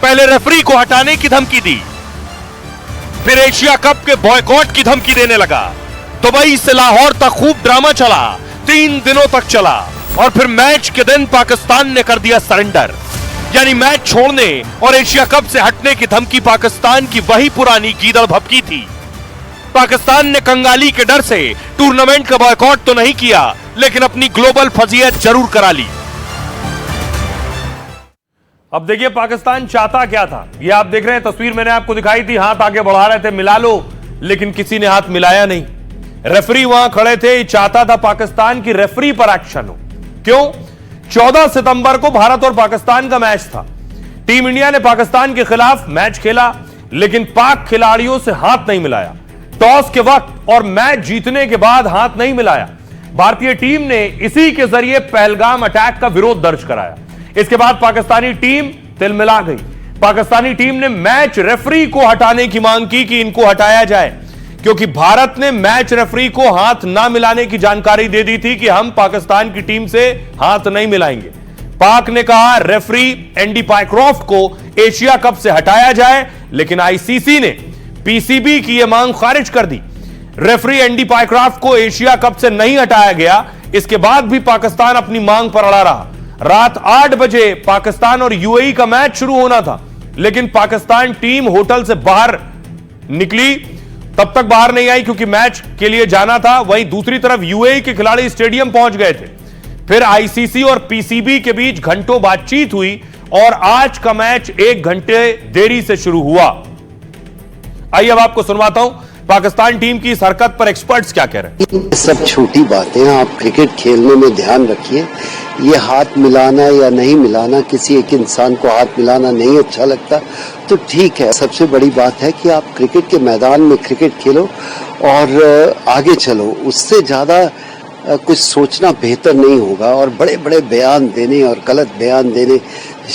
पहले रेफरी को हटाने की धमकी दी, फिर एशिया कप के बॉयकॉट की धमकी देने लगा। दुबई से लाहौर तक खूब ड्रामा चला, 3 दिनों तक चला, और फिर मैच के दिन पाकिस्तान ने कर दिया सरेंडर। यानी मैच छोड़ने और एशिया कप से हटने की धमकी पाकिस्तान की वही पुरानी गीदड़ भभकी थी। पाकिस्तान ने कंगाली के डर से टूर्नामेंट का बॉयकॉट तो नहीं किया, लेकिन अपनी ग्लोबल फजीयत जरूर करा ली। अब देखिए पाकिस्तान चाहता क्या था, ये आप देख रहे हैं तस्वीर मैंने आपको दिखाई थी। हाथ आगे बढ़ा रहे थे मिला लो, लेकिन किसी ने हाथ मिलाया नहीं। रेफरी वहां खड़े थे, चाहता था पाकिस्तान की रेफरी पर एक्शन हो। क्यों? 14 सितंबर को भारत और पाकिस्तान का मैच था। टीम इंडिया ने पाकिस्तान के खिलाफ मैच खेला, लेकिन पाक खिलाड़ियों से हाथ नहीं मिलाया। टॉस के वक्त और मैच जीतने के बाद हाथ नहीं मिलाया। भारतीय टीम ने इसी के जरिए पहलगाम अटैक का विरोध दर्ज कराया। इसके बाद पाकिस्तानी टीम तिलमिला गई। पाकिस्तानी टीम ने मैच रेफरी को हटाने की मांग की कि इनको हटाया जाए, क्योंकि भारत ने मैच रेफरी को हाथ ना मिलाने की जानकारी दे दी थी कि हम पाकिस्तान की टीम से हाथ नहीं मिलाएंगे। पाक ने कहा रेफरी एंडी पाइक्रॉफ्ट को एशिया कप से हटाया जाए, लेकिन आईसीसी ने पीसीबी की यह मांग खारिज कर दी। रेफरी एंडी पाइक्रॉफ्ट को एशिया कप से नहीं हटाया गया। इसके बाद भी पाकिस्तान अपनी मांग पर अड़ा रहा। रात 8 बजे पाकिस्तान और यूएई का मैच शुरू होना था, लेकिन पाकिस्तान टीम होटल से बाहर निकली, तब तक बाहर नहीं आई क्योंकि मैच के लिए जाना था। वहीं दूसरी तरफ यूएई के खिलाड़ी स्टेडियम पहुंच गए थे। फिर आईसीसी और पीसीबी के बीच घंटों बातचीत हुई और आज का मैच 1 घंटे देरी से शुरू हुआ। आइए अब आपको सुनवाता हूं पाकिस्तान टीम की इस हरकत पर एक्सपर्ट्स क्या कह रहे हैं। सब छोटी बातें, आप क्रिकेट खेलने में ध्यान रखिए। ये हाथ मिलाना या नहीं मिलाना, किसी एक इंसान को हाथ मिलाना नहीं अच्छा लगता तो ठीक है। सबसे बड़ी बात है कि आप क्रिकेट के मैदान में क्रिकेट खेलो और आगे चलो। उससे ज्यादा कुछ सोचना बेहतर नहीं होगा। और बड़े बड़े बयान देने और गलत बयान देने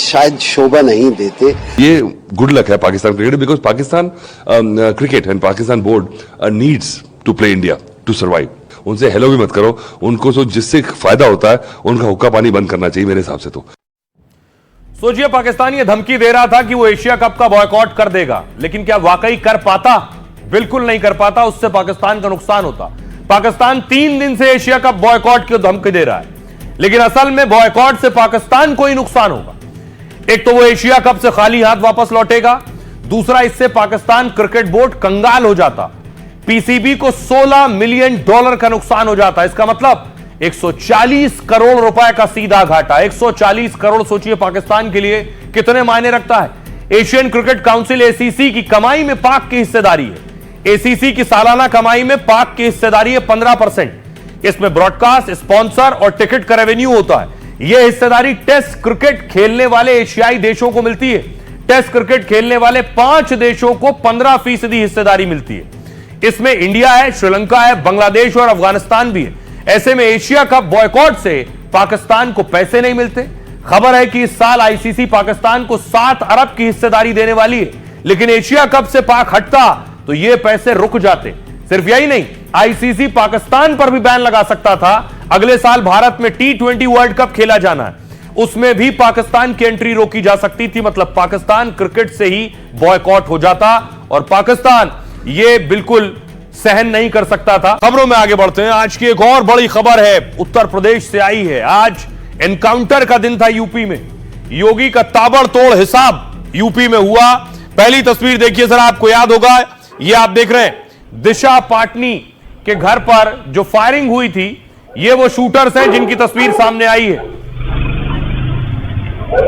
शायद शोभा नहीं देते। ये गुड लक है Pakistan cricket, because Pakistan cricket and Pakistan board needs to play India to survive. उनसे हेलो भी मत करो। उनको जो जिससे फायदा होता है उनका हुक्का पानी बंद करना चाहिए मेरे हिसाब से। तो सोचिए, पाकिस्तान ये धमकी दे रहा था कि वो एशिया कप का बॉयकॉट कर देगा, लेकिन क्या वाकई कर पाता? बिल्कुल नहीं कर पाता। उससे पाकिस्तान का नुकसान होता। पाकिस्तान 3 दिन से एशिया कप बॉयकॉट की धमकी दे रहा है, लेकिन असल में बॉयकॉट से पाकिस्तान को ही नुकसान होगा। एक तो वो एशिया कप से खाली हाथ वापस लौटेगा, दूसरा इससे पाकिस्तान क्रिकेट बोर्ड कंगाल हो जाता। पीसीबी को $16 मिलियन का नुकसान हो जाता। इसका मतलब 140 करोड़ रुपए का सीधा घाटा। 140 करोड़ सोचिए पाकिस्तान के लिए कितने मायने रखता है। एशियन क्रिकेट काउंसिल एसीसी की कमाई में पाक की हिस्सेदारी है। एसीसी की सालाना कमाई में पाक की हिस्सेदारी है 15%। इसमें ब्रॉडकास्ट, स्पॉन्सर और टिकट का रेवेन्यू होता है। यह हिस्सेदारी टेस्ट क्रिकेट खेलने वाले एशियाई देशों को मिलती है। टेस्ट क्रिकेट खेलने वाले 5 देशों को 15% हिस्सेदारी मिलती है। इसमें इंडिया है, श्रीलंका है, बांग्लादेश और अफगानिस्तान भी है। ऐसे में एशिया कप बॉयकॉट से पाकिस्तान को पैसे नहीं मिलते। खबर है कि इस साल आईसीसी पाकिस्तान को 7 अरब की हिस्सेदारी देने वाली है, लेकिन एशिया कप से पाक हटता तो ये पैसे रुक जाते। सिर्फ यही नहीं, आईसीसी पाकिस्तान पर भी बैन लगा सकता था। अगले साल भारत में T20 वर्ल्ड कप खेला जाना है, उसमें भी पाकिस्तान की एंट्री रोकी जा सकती थी। मतलब पाकिस्तान क्रिकेट से ही बॉयकॉट हो जाता और पाकिस्तान ये बिल्कुल सहन नहीं कर सकता था। खबरों में आगे बढ़ते हैं। आज की एक और बड़ी खबर है, उत्तर प्रदेश से आई है। आज एनकाउंटर का दिन था यूपी में। योगी का ताबड़तोड़ हिसाब यूपी में हुआ। पहली तस्वीर देखिए जरा, आपको याद होगा, ये आप देख रहे हैं दिशा पाटनी के घर पर जो फायरिंग हुई थी, ये वो शूटर्स हैं जिनकी तस्वीर सामने आई है।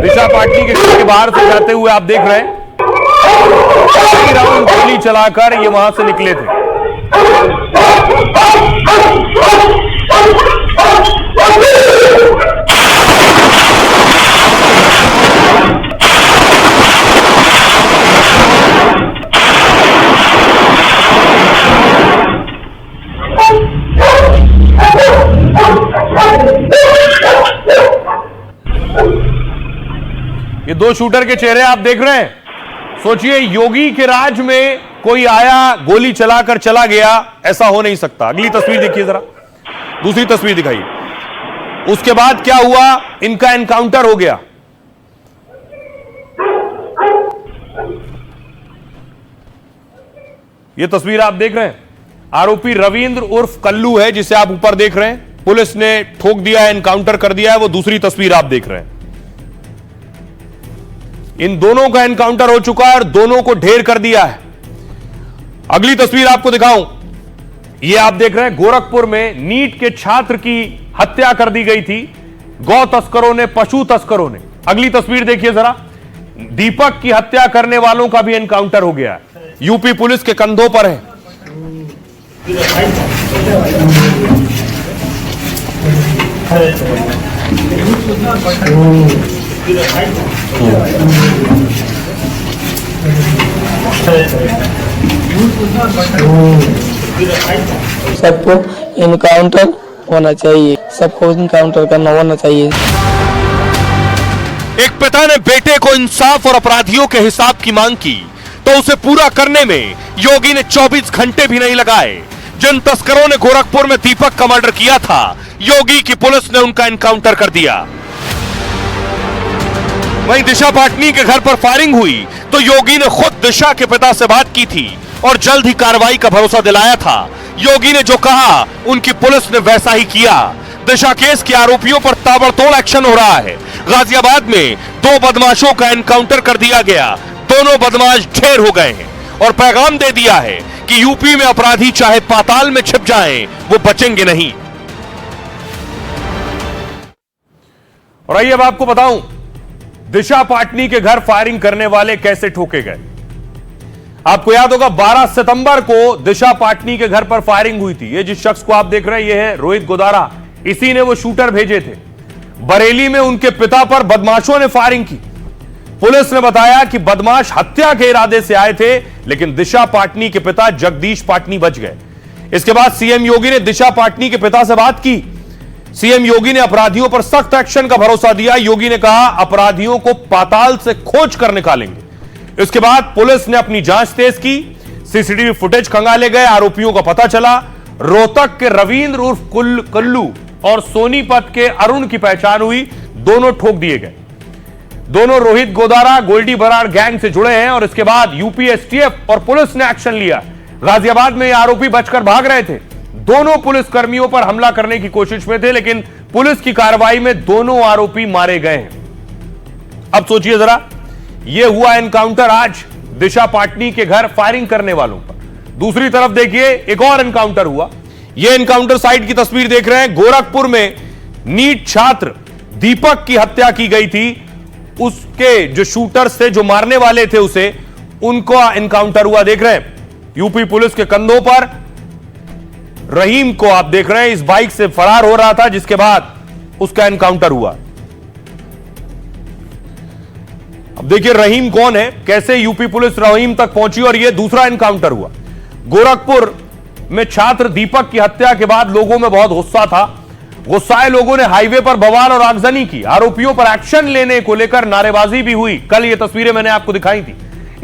दिशा पाटनी के घर के बाहर से जाते हुए आप देख रहे हैं, कई राउंड गोली चलाकर ये वहां से निकले थे। ये 2 शूटर के चेहरे आप देख रहे हैं। सोचिए, योगी के राज में कोई आया, गोली चलाकर चला गया, ऐसा हो नहीं सकता। अगली तस्वीर देखिए जरा, दूसरी तस्वीर दिखाइए। उसके बाद क्या हुआ, इनका एनकाउंटर हो गया। यह तस्वीर आप देख रहे हैं, आरोपी रविंद्र उर्फ कल्लू है, जिसे आप ऊपर देख रहे हैं। पुलिस ने ठोक दिया है, एनकाउंटर कर दिया है। वो दूसरी तस्वीर आप देख रहे हैं। इन दोनों का एनकाउंटर हो चुका है और दोनों को ढेर कर दिया है। अगली तस्वीर आपको दिखाऊं, यह आप देख रहे हैं, गोरखपुर में नीट के छात्र की हत्या कर दी गई थी गौ तस्करों ने, पशु तस्करों ने। अगली तस्वीर देखिए जरा, दीपक की हत्या करने वालों का भी एनकाउंटर हो गया है। यूपी पुलिस के कंधों पर है। सबको इनकाउंटर होना चाहिए, सबको इनकाउंटर करना होना चाहिए। एक पिता ने बेटे को इंसाफ और अपराधियों के हिसाब की मांग की तो उसे पूरा करने में योगी ने 24 घंटे भी नहीं लगाए। जिन तस्करों ने गोरखपुर में दीपक का मर्डर किया था, योगी की पुलिस ने उनका एनकाउंटर कर दिया। वहीं दिशा पाटनी के घर पर फायरिंग हुई तो योगी ने खुद दिशा के पिता से बात की थी और जल्द ही कार्रवाई का भरोसा दिलाया था। योगी ने जो कहा, उनकी पुलिस ने वैसा ही किया। दिशा केस के आरोपियों पर ताबड़तोड़ एक्शन हो रहा है। गाजियाबाद में 2 बदमाशों का एनकाउंटर कर दिया गया। दोनों बदमाश ढेर हो गए हैं और पैगाम दे दिया है कि यूपी में अपराधी चाहे पाताल में छिप जाएं, वो बचेंगे नहीं। और आइए अब आपको बताऊं, दिशा पाटनी के घर फायरिंग करने वाले कैसे ठोके गए। आपको याद होगा 12 सितंबर को दिशा पाटनी के घर पर फायरिंग हुई थी। ये जिस शख्स को आप देख रहे हैं, ये है रोहित गोदारा। इसी ने वो शूटर भेजे थे। बरेली में उनके पिता पर बदमाशों ने फायरिंग की। पुलिस ने बताया कि बदमाश हत्या के इरादे से आए थे, लेकिन दिशा पाटनी के पिता जगदीश पाटनी बच गए। इसके बाद सीएम योगी ने दिशा पाटनी के पिता से बात की। सीएम योगी ने अपराधियों पर सख्त एक्शन का भरोसा दिया। योगी ने कहा, अपराधियों को पाताल से खोज कर निकालेंगे। इसके बाद पुलिस ने अपनी जांच तेज की। सीसीटीवी फुटेज खंगाले गए, आरोपियों का पता चला। रोहतक के रविंद्र उर्फ कल्लू और सोनीपत के अरुण की पहचान हुई। दोनों ठोक दिए गए। दोनों रोहित गोदारा गोल्डी बराड़ गैंग से जुड़े हैं और इसके बाद यूपी एसटीएफ और पुलिस ने एक्शन लिया। गाजियाबाद में ये आरोपी बचकर भाग रहे थे। दोनों पुलिस कर्मियों पर हमला करने की कोशिश में थे, लेकिन पुलिस की कार्रवाई में दोनों आरोपी मारे गए हैं। अब सोचिए जरा, यह हुआ एनकाउंटर आज दिशा पाटनी के घर फायरिंग करने वालों पर। दूसरी तरफ देखिए एक और एनकाउंटर हुआ। यह एनकाउंटर साइट की तस्वीर देख रहे हैं। गोरखपुर में नीट छात्र दीपक की हत्या की गई थी। उसके जो शूटर्स थे, जो मारने वाले थे उसे, उनको एनकाउंटर हुआ। देख रहे हैं यूपी पुलिस के कंधों पर रहीम को आप देख रहे हैं, इस बाइक से फरार हो रहा था, जिसके बाद उसका एनकाउंटर हुआ। अब देखिए रहीम कौन है, कैसे यूपी पुलिस रहीम तक पहुंची और यह दूसरा एनकाउंटर हुआ। गोरखपुर में छात्र दीपक की हत्या के बाद लोगों में बहुत गुस्सा था। गुस्साए लोगों ने हाईवे पर बवाल और आगजनी की। आरोपियों पर एक्शन लेने को लेकर नारेबाजी भी हुई। कल ये तस्वीरें मैंने आपको दिखाई थी।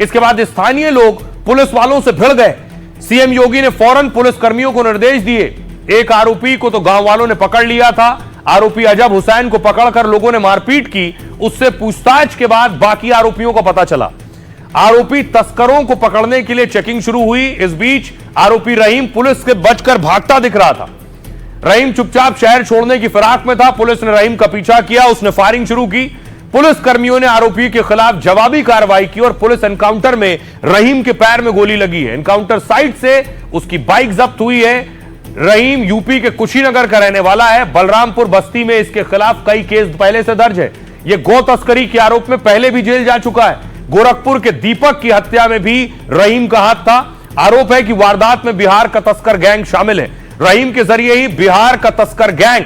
इसके बाद स्थानीय लोग पुलिस वालों से भिड़ गए। सीएम योगी ने फौरन पुलिस कर्मियों को निर्देश दिए। एक आरोपी को तो गांव वालों ने पकड़ लिया था। आरोपी अजब हुसैन को पकड़कर लोगों ने मारपीट की। उससे पूछताछ के बाद बाकी आरोपियों को पता चला। आरोपी तस्करों को पकड़ने के लिए चेकिंग शुरू हुई। इस बीच आरोपी रहीम पुलिस से बचकर भागता दिख रहा था। रहीम चुपचाप शहर छोड़ने की फिराक में था। पुलिस ने रहीम का पीछा किया। उसने फायरिंग शुरू की। पुलिस कर्मियों ने आरोपी के खिलाफ जवाबी कार्रवाई की और पुलिस एनकाउंटर में रहीम के पैर में गोली लगी है। एनकाउंटर साइट से उसकी बाइक जब्त हुई है। रहीम यूपी के कुशीनगर का रहने वाला है। बलरामपुर बस्ती में इसके खिलाफ कई केस पहले से दर्ज है। यह गौ तस्करी के आरोप में पहले भी जेल जा चुका है। गोरखपुर के दीपक की हत्या में भी रहीम का हाथ था। आरोप है कि वारदात में बिहार का तस्कर गैंग शामिल है। रहीम के जरिए ही बिहार का तस्कर गैंग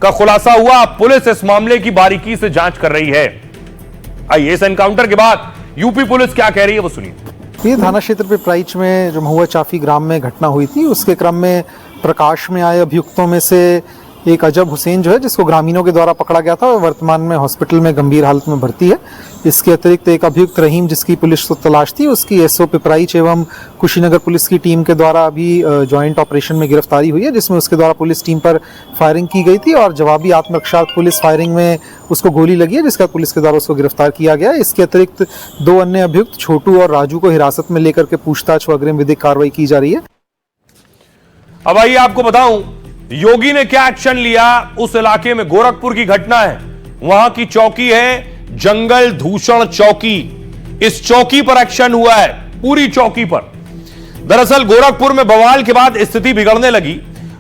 का खुलासा हुआ। अब पुलिस इस मामले की बारीकी से जांच कर रही है। आइए इस एनकाउंटर के बाद यूपी पुलिस क्या कह रही है वो सुनिए। ये थाना क्षेत्र पिपराइच में जो महुआ चाफी ग्राम में घटना हुई थी, उसके क्रम में प्रकाश में आए अभियुक्तों में से एक अजब हुसैन जो है, जिसको ग्रामीणों के द्वारा पकड़ा गया था, वह वर्तमान में हॉस्पिटल में गंभीर हालत में भर्ती है। इसके अतिरिक्त एक अभियुक्त रहीम, जिसकी पुलिस को तलाश थी, उसकी एसओ पिपराइच एवं कुशीनगर पुलिस की टीम के द्वारा अभी जॉइंट ऑपरेशन में गिरफ्तारी हुई है, जिसमें उसके द्वारा पुलिस टीम पर फायरिंग की गई थी और जवाबी आत्मरक्षा पुलिस फायरिंग में उसको गोली लगी है, जिसका पुलिस के द्वारा उसको गिरफ्तार किया गया। इसके अतिरिक्त दो अन्य अभियुक्त छोटू और राजू को हिरासत में लेकर के पूछताछ व अग्रिम विधिक कार्रवाई की जा रही है। अब आइए आपको बताऊं योगी ने क्या एक्शन लिया। उस इलाके में गोरखपुर की घटना है। वहां की चौकी है जंगल धूषण चौकी। इस चौकी पर एक्शन हुआ है, पूरी चौकी पर। दरअसल गोरखपुर में बवाल के बाद स्थिति बिगड़ने लगी।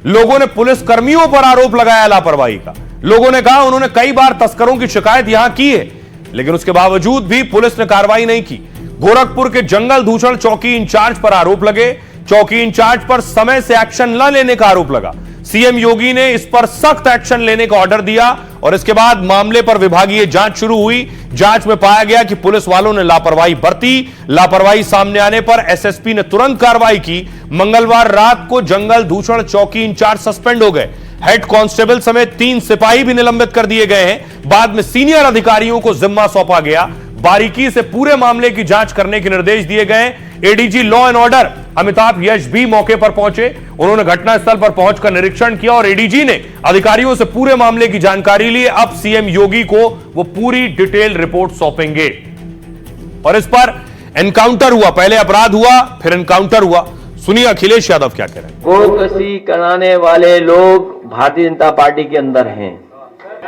लोगों ने पुलिस कर्मियों पर आरोप लगाया लापरवाही का। लोगों ने कहा उन्होंने कई बार तस्करों की शिकायत यहां की है, लेकिन उसके बावजूद भी पुलिस ने कार्रवाई नहीं की। गोरखपुर के जंगल धूषण चौकी इंचार्ज पर आरोप लगे। चौकी इंचार्ज पर समय से एक्शन न लेने का आरोप लगा। सीएम योगी ने इस पर सख्त एक्शन लेने का ऑर्डर दिया और इसके बाद मामले पर विभागीय जांच शुरू हुई। जांच में पाया गया कि पुलिस वालों ने लापरवाही बरती। लापरवाही सामने आने पर एसएसपी ने तुरंत कार्रवाई की। मंगलवार रात को जंगल धूषण चौकी इंचार्ज सस्पेंड हो गए। हेड कांस्टेबल समेत 3 सिपाही भी निलंबित कर दिए गए हैं। बाद में सीनियर अधिकारियों को जिम्मा सौंपा गया। बारीकी से पूरे मामले की जांच करने के निर्देश दिए गए। ADG law and order Amitabh Yash भी मौके पर पहुंचे। उन्होंने घटनास्थल पर पहुंचकर निरीक्षण किया और एडीजी ने अधिकारियों से पूरे मामले की जानकारी ली। अब सीएम योगी को वो पूरी डिटेल रिपोर्ट सौंपेंगे। और इस पर एनकाउंटर हुआ, पहले अपराध हुआ फिर एनकाउंटर हुआ। सुनिए अखिलेश यादव क्या कह रहे हैं। गोकशी कराने वाले लोग भारतीय जनता पार्टी के अंदर हैं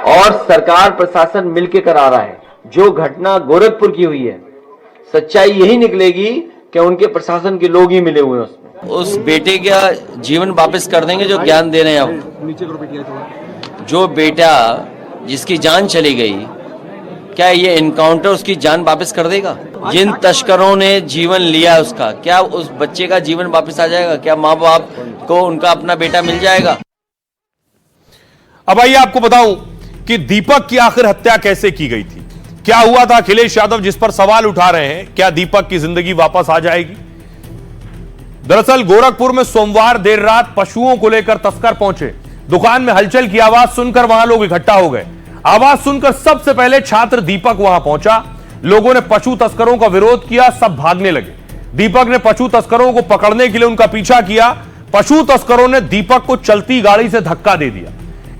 और सरकार प्रशासन मिलकर करा रहा है। जो घटना गोरखपुर की हुई है, सच्चाई यही निकलेगी कि उनके प्रशासन के लोग ही मिले हुए हैं उसमें। उस बेटे का जीवन वापस कर देंगे जो ज्ञान दे रहे हैं। जो बेटा जिसकी जान चली गई, क्या ये एनकाउंटर उसकी जान वापस कर देगा? जिन तस्करों ने जीवन लिया उसका, क्या उस बच्चे का जीवन वापस आ जाएगा? क्या माँ बाप को उनका अपना बेटा मिल जाएगा? अब आइए आपको बताऊं कि दीपक की आखिर हत्या कैसे की गई थी, क्या हुआ था। अखिलेश यादव जिस पर सवाल उठा रहे हैं, क्या दीपक की जिंदगी वापस आ जाएगी। दरअसल गोरखपुर में सोमवार देर रात पशुओं को लेकर तस्कर पहुंचे। दुकान में हलचल की आवाज सुनकर वहां लोग इकट्ठा हो गए। आवाज सुनकर सबसे पहले छात्र दीपक वहां पहुंचा। लोगों ने पशु तस्करों का विरोध किया, सब भागने लगे। दीपक ने पशु तस्करों को पकड़ने के लिए उनका पीछा किया। पशु तस्करों ने दीपक को चलती गाड़ी से धक्का दे दिया।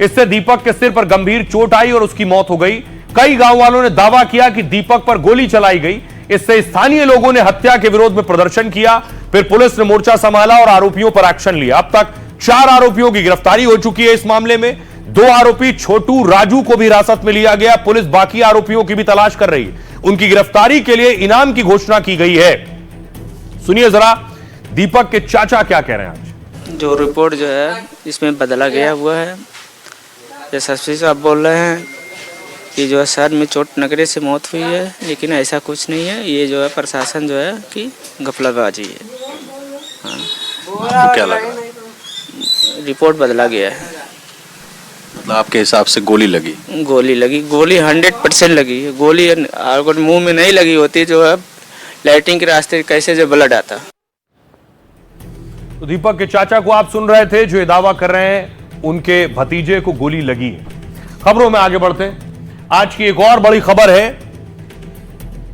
इससे दीपक के सिर पर गंभीर चोट आई और उसकी मौत हो गई। कई गांव वालों ने दावा किया कि दीपक पर गोली चलाई गई। इससे स्थानीय लोगों ने हत्या के विरोध में प्रदर्शन किया। फिर पुलिस ने मोर्चा संभाला और आरोपियों पर एक्शन लिया। अब तक 4 आरोपियों की गिरफ्तारी हो चुकी है। इस मामले में 2 आरोपी छोटू राजू को भी हिरासत में लिया गया। पुलिस बाकी आरोपियों की भी तलाश कर रही है। उनकी गिरफ्तारी के लिए इनाम की घोषणा की गई है। सुनिए जरा दीपक के चाचा क्या कह रहे हैं। आज जो रिपोर्ट जो है इसमें बदला गया हुआ है। एसएसपी साहब बोल रहे हैं कि जो है सर में चोट लगने से मौत हुई है, लेकिन ऐसा कुछ नहीं है। ये जो है प्रशासन जो है कि गफलतबाजी है। हाँ। क्या लगा? रिपोर्ट बदला गया है। मतलब आपके हिसाब से गोली लगी? गोली 100% लगी है। गोली अगर मुंह में नहीं लगी होती जो है लाइटिंग के रास्ते कैसे जो ब्लड आता। तो दीपक के चाचा को आप सुन रहे थे जो ये दावा कर रहे हैं उनके भतीजे को गोली लगी है। खबरों में आगे बढ़ते हैं। आज की एक और बड़ी खबर है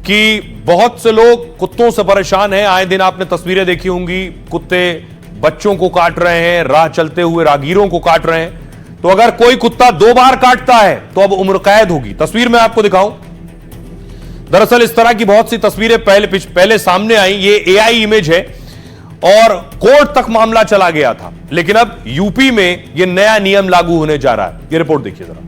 कि बहुत से लोग कुत्तों से परेशान हैं। आए दिन आपने तस्वीरें देखी होंगी, कुत्ते बच्चों को काट रहे हैं, राह चलते हुए राहगीरों को काट रहे हैं। तो अगर कोई कुत्ता 2 बार काटता है तो अब उम्र कैद होगी। तस्वीर में आपको दिखाऊं, दरअसल इस तरह की बहुत सी तस्वीरें पहले सामने आई। ये एआई इमेज है और कोर्ट तक मामला चला गया था, लेकिन अब यूपी में यह नया नियम लागू होने जा रहा है। यह रिपोर्ट देखिए जरा।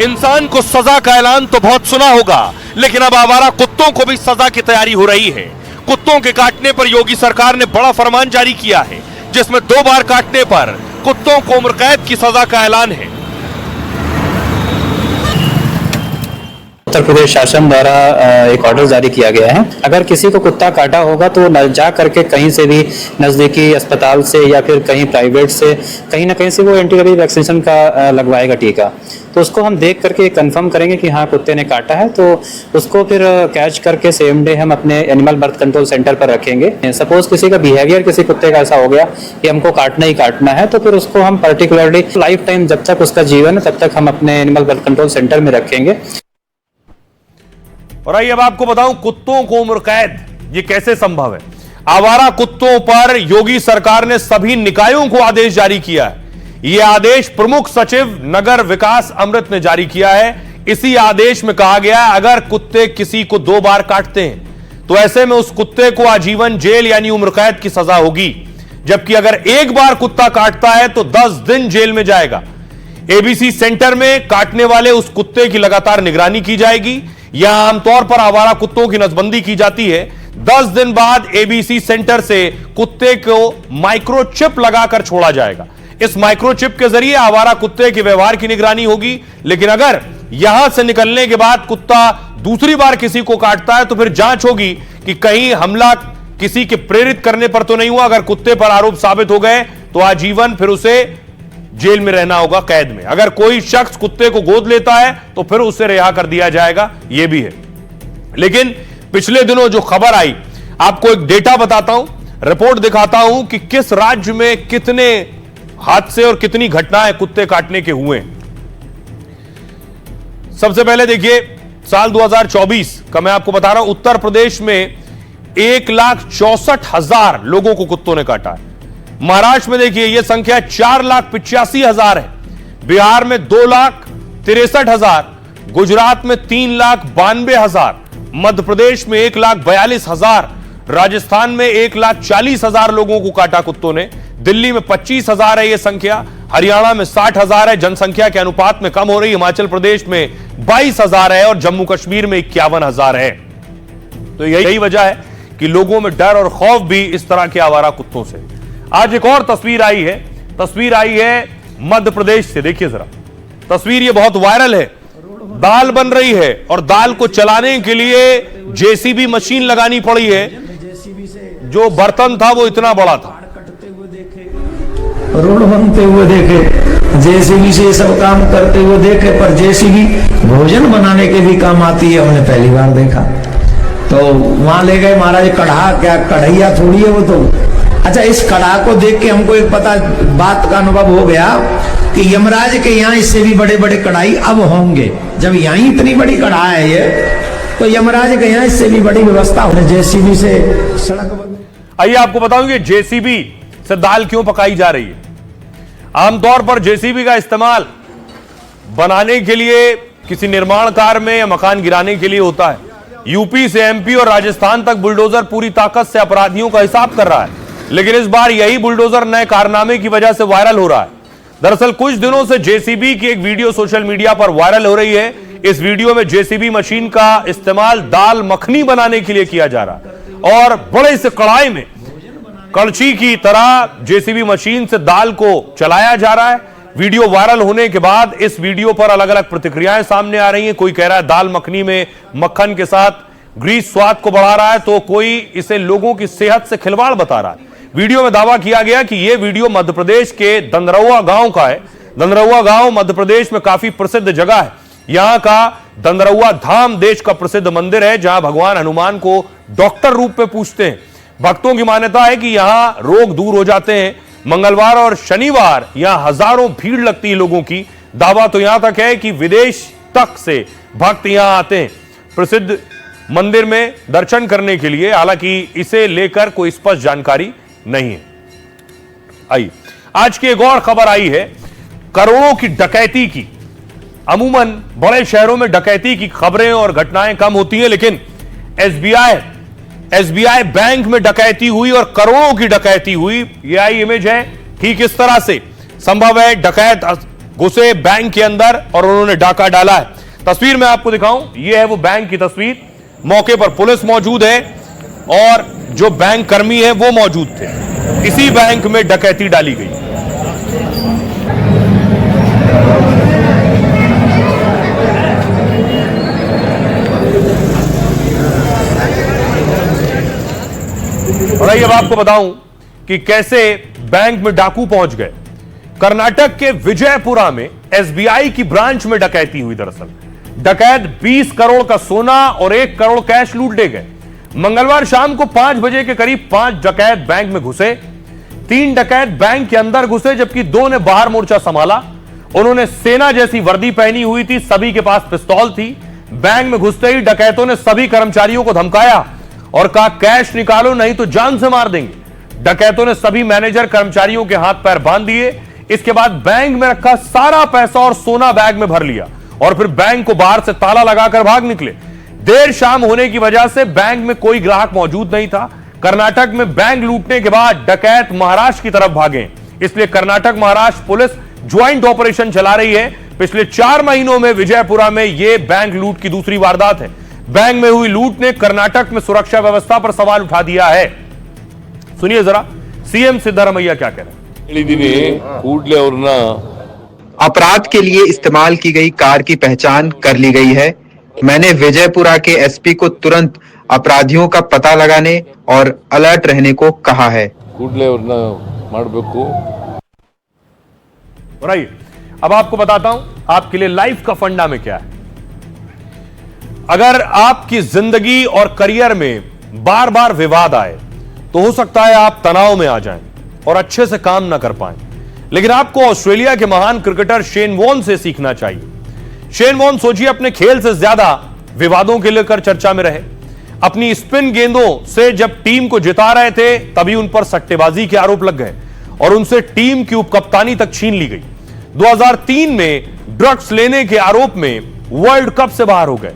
इंसान को सजा का ऐलान तो बहुत सुना होगा, लेकिन अब आवारा कुत्तों को भी सजा की तैयारी हो रही है। कुत्तों के काटने पर योगी सरकार ने बड़ा फरमान जारी किया है, जिसमें 2 बार काटने पर कुत्तों को उम्र कैद की सजा का ऐलान है। उत्तर प्रदेश शासन द्वारा एक ऑर्डर जारी किया गया है। अगर किसी को कुत्ता काटा होगा तो न जा करके कहीं से भी नजदीकी अस्पताल से या फिर कहीं प्राइवेट से कहीं ना कहीं से वो एंटी रेबीज वैक्सीनेशन का लगवाएगा टीका। तो उसको हम देख करके कंफर्म करेंगे कि हाँ कुत्ते ने काटा है, तो उसको फिर कैच करके सेम डे हम अपने एनिमल बर्थ कंट्रोल सेंटर पर रखेंगे। सपोज किसी का बिहेवियर किसी कुत्ते का ऐसा हो गया कि हमको काटना ही काटना है, तो फिर उसको हम पर्टिकुलरली लाइफ टाइम जब तक उसका जीवन है तब तक हम अपने एनिमल बर्थ कंट्रोल सेंटर में रखेंगे। और आइए अब आपको बताऊं कुत्तों को उम्र कैद ये कैसे संभव है। आवारा कुत्तों पर योगी सरकार ने सभी निकायों को आदेश जारी किया है। यह आदेश प्रमुख सचिव नगर विकास अमृत ने जारी किया है। इसी आदेश में कहा गया है अगर कुत्ते किसी को 2 बार काटते हैं तो ऐसे में उस कुत्ते को आजीवन जेल यानी उम्र कैद की सजा होगी, जबकि अगर 1 बार कुत्ता काटता है तो 10 दिन जेल में जाएगा। एबीसी सेंटर में काटने वाले उस कुत्ते की लगातार निगरानी की जाएगी। यहां आमतौर पर आवारा कुत्तों की नसबंदी की जाती है। 10 दिन बाद एबीसी सेंटर से कुत्ते को माइक्रोचिप लगाकर छोड़ा जाएगा। इस माइक्रोचिप के जरिए आवारा कुत्ते के व्यवहार की निगरानी होगी। लेकिन अगर यहां से निकलने के बाद कुत्ता दूसरी बार किसी को काटता है तो फिर जांच होगी कि कहीं हमला किसी के प्रेरित करने पर तो नहीं हुआ। अगर कुत्ते पर आरोप साबित हो गए तो आजीवन फिर उसे जेल में रहना होगा, कैद में। अगर कोई शख्स कुत्ते को गोद लेता है तो फिर उसे रिहा कर दिया जाएगा, यह भी है। लेकिन पिछले दिनों जो खबर आई, आपको एक डेटा बताता हूं, रिपोर्ट दिखाता हूं कि किस राज्य में कितने हादसे और कितनी घटनाएं कुत्ते काटने के हुए। सबसे पहले देखिए साल 2024 का मैं आपको बता रहा हूं। उत्तर प्रदेश में 1,64,000 लोगों को कुत्तों ने काटा है। महाराष्ट्र में देखिए यह संख्या 4,85,000 है। बिहार में 2,63,000, गुजरात में 3,92,000, मध्य प्रदेश में 1,42,000, राजस्थान में 1,40,000 लोगों को काटा कुत्तों ने। दिल्ली में 25,000 है यह संख्या, हरियाणा में 60,000 है, जनसंख्या के अनुपात में कम हो रही। हिमाचल प्रदेश में 22,000 है और जम्मू कश्मीर में 51,000 है। तो यही वजह है कि लोगों में डर और खौफ भी इस तरह के आवारा कुत्तों से। आज एक और तस्वीर आई है मध्य प्रदेश से। देखिए जरा तस्वीर, ये बहुत वायरल है। दाल बन रही है और दाल को चलाने के लिए जेसीबी मशीन लगानी पड़ी है। जो बर्तन था वो इतना बड़ा था। रोड बनते हुए देखे, जेसीबी से सब काम करते हुए देखे, पर जेसीबी भोजन बनाने के भी काम आती है, हमने पहली बार देखा। तो वहां ले गए महाराज, कढ़ा क्या कढ़ैया थोड़ी है वो तो। अच्छा, इस कढ़ा को देख के हमको एक बात का अनुभव हो गया कि यमराज के यहाँ इससे भी बड़े बड़े कढ़ाई अब होंगे। जब यहाँ इतनी बड़ी कढ़ा है ये, तो यमराज के यहाँ इससे भी बड़ी व्यवस्था हो, जेसीबी से सड़क बन। आइए आपको बताऊंगी जेसीबी से दाल क्यों पकाई जा रही है। आमतौर पर जेसीबी का इस्तेमाल बनाने के लिए, किसी निर्माण कार्य में या मकान गिराने के लिए होता है। यूपी से एमपी और राजस्थान तक बुलडोजर पूरी ताकत से अपराधियों का हिसाब कर रहा है, लेकिन इस बार यही बुलडोजर नए कारनामे की वजह से वायरल हो रहा है। दरअसल कुछ दिनों से जेसीबी की एक वीडियो सोशल मीडिया पर वायरल हो रही है। इस वीडियो में जेसीबी मशीन का इस्तेमाल दाल मखनी बनाने के लिए किया जा रहा है और बड़े से कढ़ाई में कड़छी की तरह जेसीबी मशीन से दाल को चलाया जा रहा है। वीडियो वायरल होने के बाद इस वीडियो पर अलग अलग प्रतिक्रियाएं सामने आ रही हैं। कोई कह रहा है दाल मखनी में मक्खन के साथ ग्रीस स्वाद को बढ़ा रहा है, तो कोई इसे लोगों की सेहत से खिलवाड़ बता रहा है। वीडियो में दावा किया गया कि यह वीडियो मध्य प्रदेश के दंदरौआ गांव का है। दंदरौआ गांव मध्य प्रदेश में काफी प्रसिद्ध जगह है। यहां का दंदरौआ धाम देश का प्रसिद्ध मंदिर है, जहां भगवान हनुमान को डॉक्टर रूप में पूजते हैं। भक्तों की मान्यता है कि यहां रोग दूर हो जाते हैं। मंगलवार और शनिवार यहां हजारों भीड़ लगती है लोगों की। दावा तो यहां तक है कि विदेश तक से भक्त यहां आते हैं प्रसिद्ध मंदिर में दर्शन करने के लिए। हालांकि इसे लेकर कोई स्पष्ट जानकारी नहीं है। आइए आज की एक और खबर आई है करोड़ों की डकैती की। अमूमन बड़े शहरों में डकैती की खबरें और घटनाएं कम होती हैं, लेकिन एसबीआई बैंक में डकैती हुई और करोड़ों की डकैती हुई। यह आई इमेज है, ठीक इस तरह से संभव है डकैत घुसे बैंक के अंदर और उन्होंने डाका डाला है। तस्वीर में आपको दिखाऊं, यह है वो बैंक की तस्वीर। मौके पर पुलिस मौजूद है और जो बैंक कर्मी है वो मौजूद थे। इसी बैंक में डकैती डाली गई। और अब आपको बताऊं कि कैसे बैंक में डाकू पहुंच गए। कर्नाटक के विजयपुरा में एसबीआई की ब्रांच में डकैती हुई। दरअसल डकैत 20 करोड़ का सोना और 1 करोड़ कैश लूट ले गए। मंगलवार शाम को 5 बजे के करीब 5 डकैत बैंक में घुसे। 3 डकैत बैंक के अंदर घुसे, जबकि 2 ने बाहर मोर्चा संभाला। उन्होंने सेना जैसी वर्दी पहनी हुई थी, सभी के पास पिस्तौल थी। बैंक में घुसते ही डकैतों ने सभी कर्मचारियों को धमकाया और कहा कैश निकालो नहीं तो जान से मार देंगे। डकैतों ने सभी मैनेजर कर्मचारियों के हाथ पैर बांध दिए। इसके बाद बैंक में रखा सारा पैसा और सोना बैग में भर लिया और फिर बैंक को बाहर से ताला लगाकर भाग निकले। देर शाम होने की वजह से बैंक में कोई ग्राहक मौजूद नहीं था। कर्नाटक में बैंक लूटने के बाद डकैत महाराष्ट्र की तरफ भागे, इसलिए Karnataka Maharashtra police joint operation चला रही है। पिछले 4 महीनों में विजयपुरा में यह बैंक लूट की दूसरी वारदात है। बैंक में हुई लूट ने कर्नाटक में सुरक्षा व्यवस्था पर सवाल उठा दिया है। सुनिए जरा सीएम सिद्धरामैया क्या कह रहे हैं। अपराध के लिए इस्तेमाल की गई कार की पहचान कर ली गई है। मैंने विजयपुरा के एसपी को तुरंत अपराधियों का पता लगाने और अलर्ट रहने को कहा है। अब आपको बताता हूं आपके लिए लाइफ का फंडा में क्या है। अगर आपकी जिंदगी और करियर में बार बार विवाद आए तो हो सकता है आप तनाव में आ जाएं और अच्छे से काम ना कर पाएं। लेकिन आपको ऑस्ट्रेलिया के महान क्रिकेटर शेन वॉर्न से सीखना चाहिए। शेन वॉर्न सोचिए अपने खेल से ज्यादा विवादों के लेकर चर्चा में रहे। अपनी स्पिन गेंदों से जब टीम को जिता रहे थे तभी उन पर सट्टेबाजी के आरोप लग गए और उनसे टीम की उपकप्तानी तक छीन ली गई। 2003 में ड्रग्स लेने के आरोप में वर्ल्ड कप से बाहर हो गए।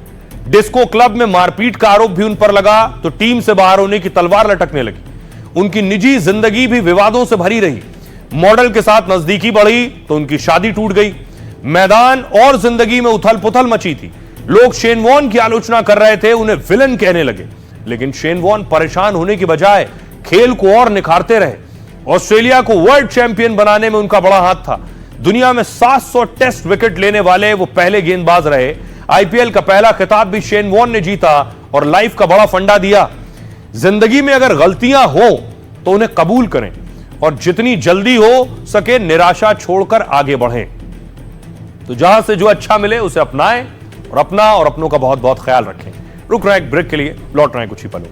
डिस्को क्लब में मारपीट का आरोप भी उन पर लगा तो टीम से बाहर होने की तलवार लटकने लगी। उनकी निजी जिंदगी भी विवादों से भरी रही। मॉडल के साथ नजदीकी बढ़ी तो उनकी शादी टूट गई। मैदान और जिंदगी में उथल पुथल मची थी। लोग शेन वॉर्न की आलोचना कर रहे थे, उन्हें विलन कहने लगे। लेकिन शेन वॉर्न परेशान होने की बजाय खेल को और निखारते रहे। ऑस्ट्रेलिया को वर्ल्ड चैंपियन बनाने में उनका बड़ा हाथ था। दुनिया में 700 टेस्ट विकेट लेने वाले वो पहले गेंदबाज रहे। आईपीएल का पहला खिताब भी शेन वॉर्न ने जीता और लाइफ का बड़ा फंडा दिया। जिंदगी में अगर गलतियां हो तो उन्हें कबूल करें और जितनी जल्दी हो सके निराशा छोड़कर आगे बढ़ें। तो जहां से जो अच्छा मिले उसे अपनाएं और अपना और अपनों का बहुत बहुत ख्याल रखें। रुक रहे हैं एक ब्रेक के लिए, लौट रहे हैं कुछ ही पलों।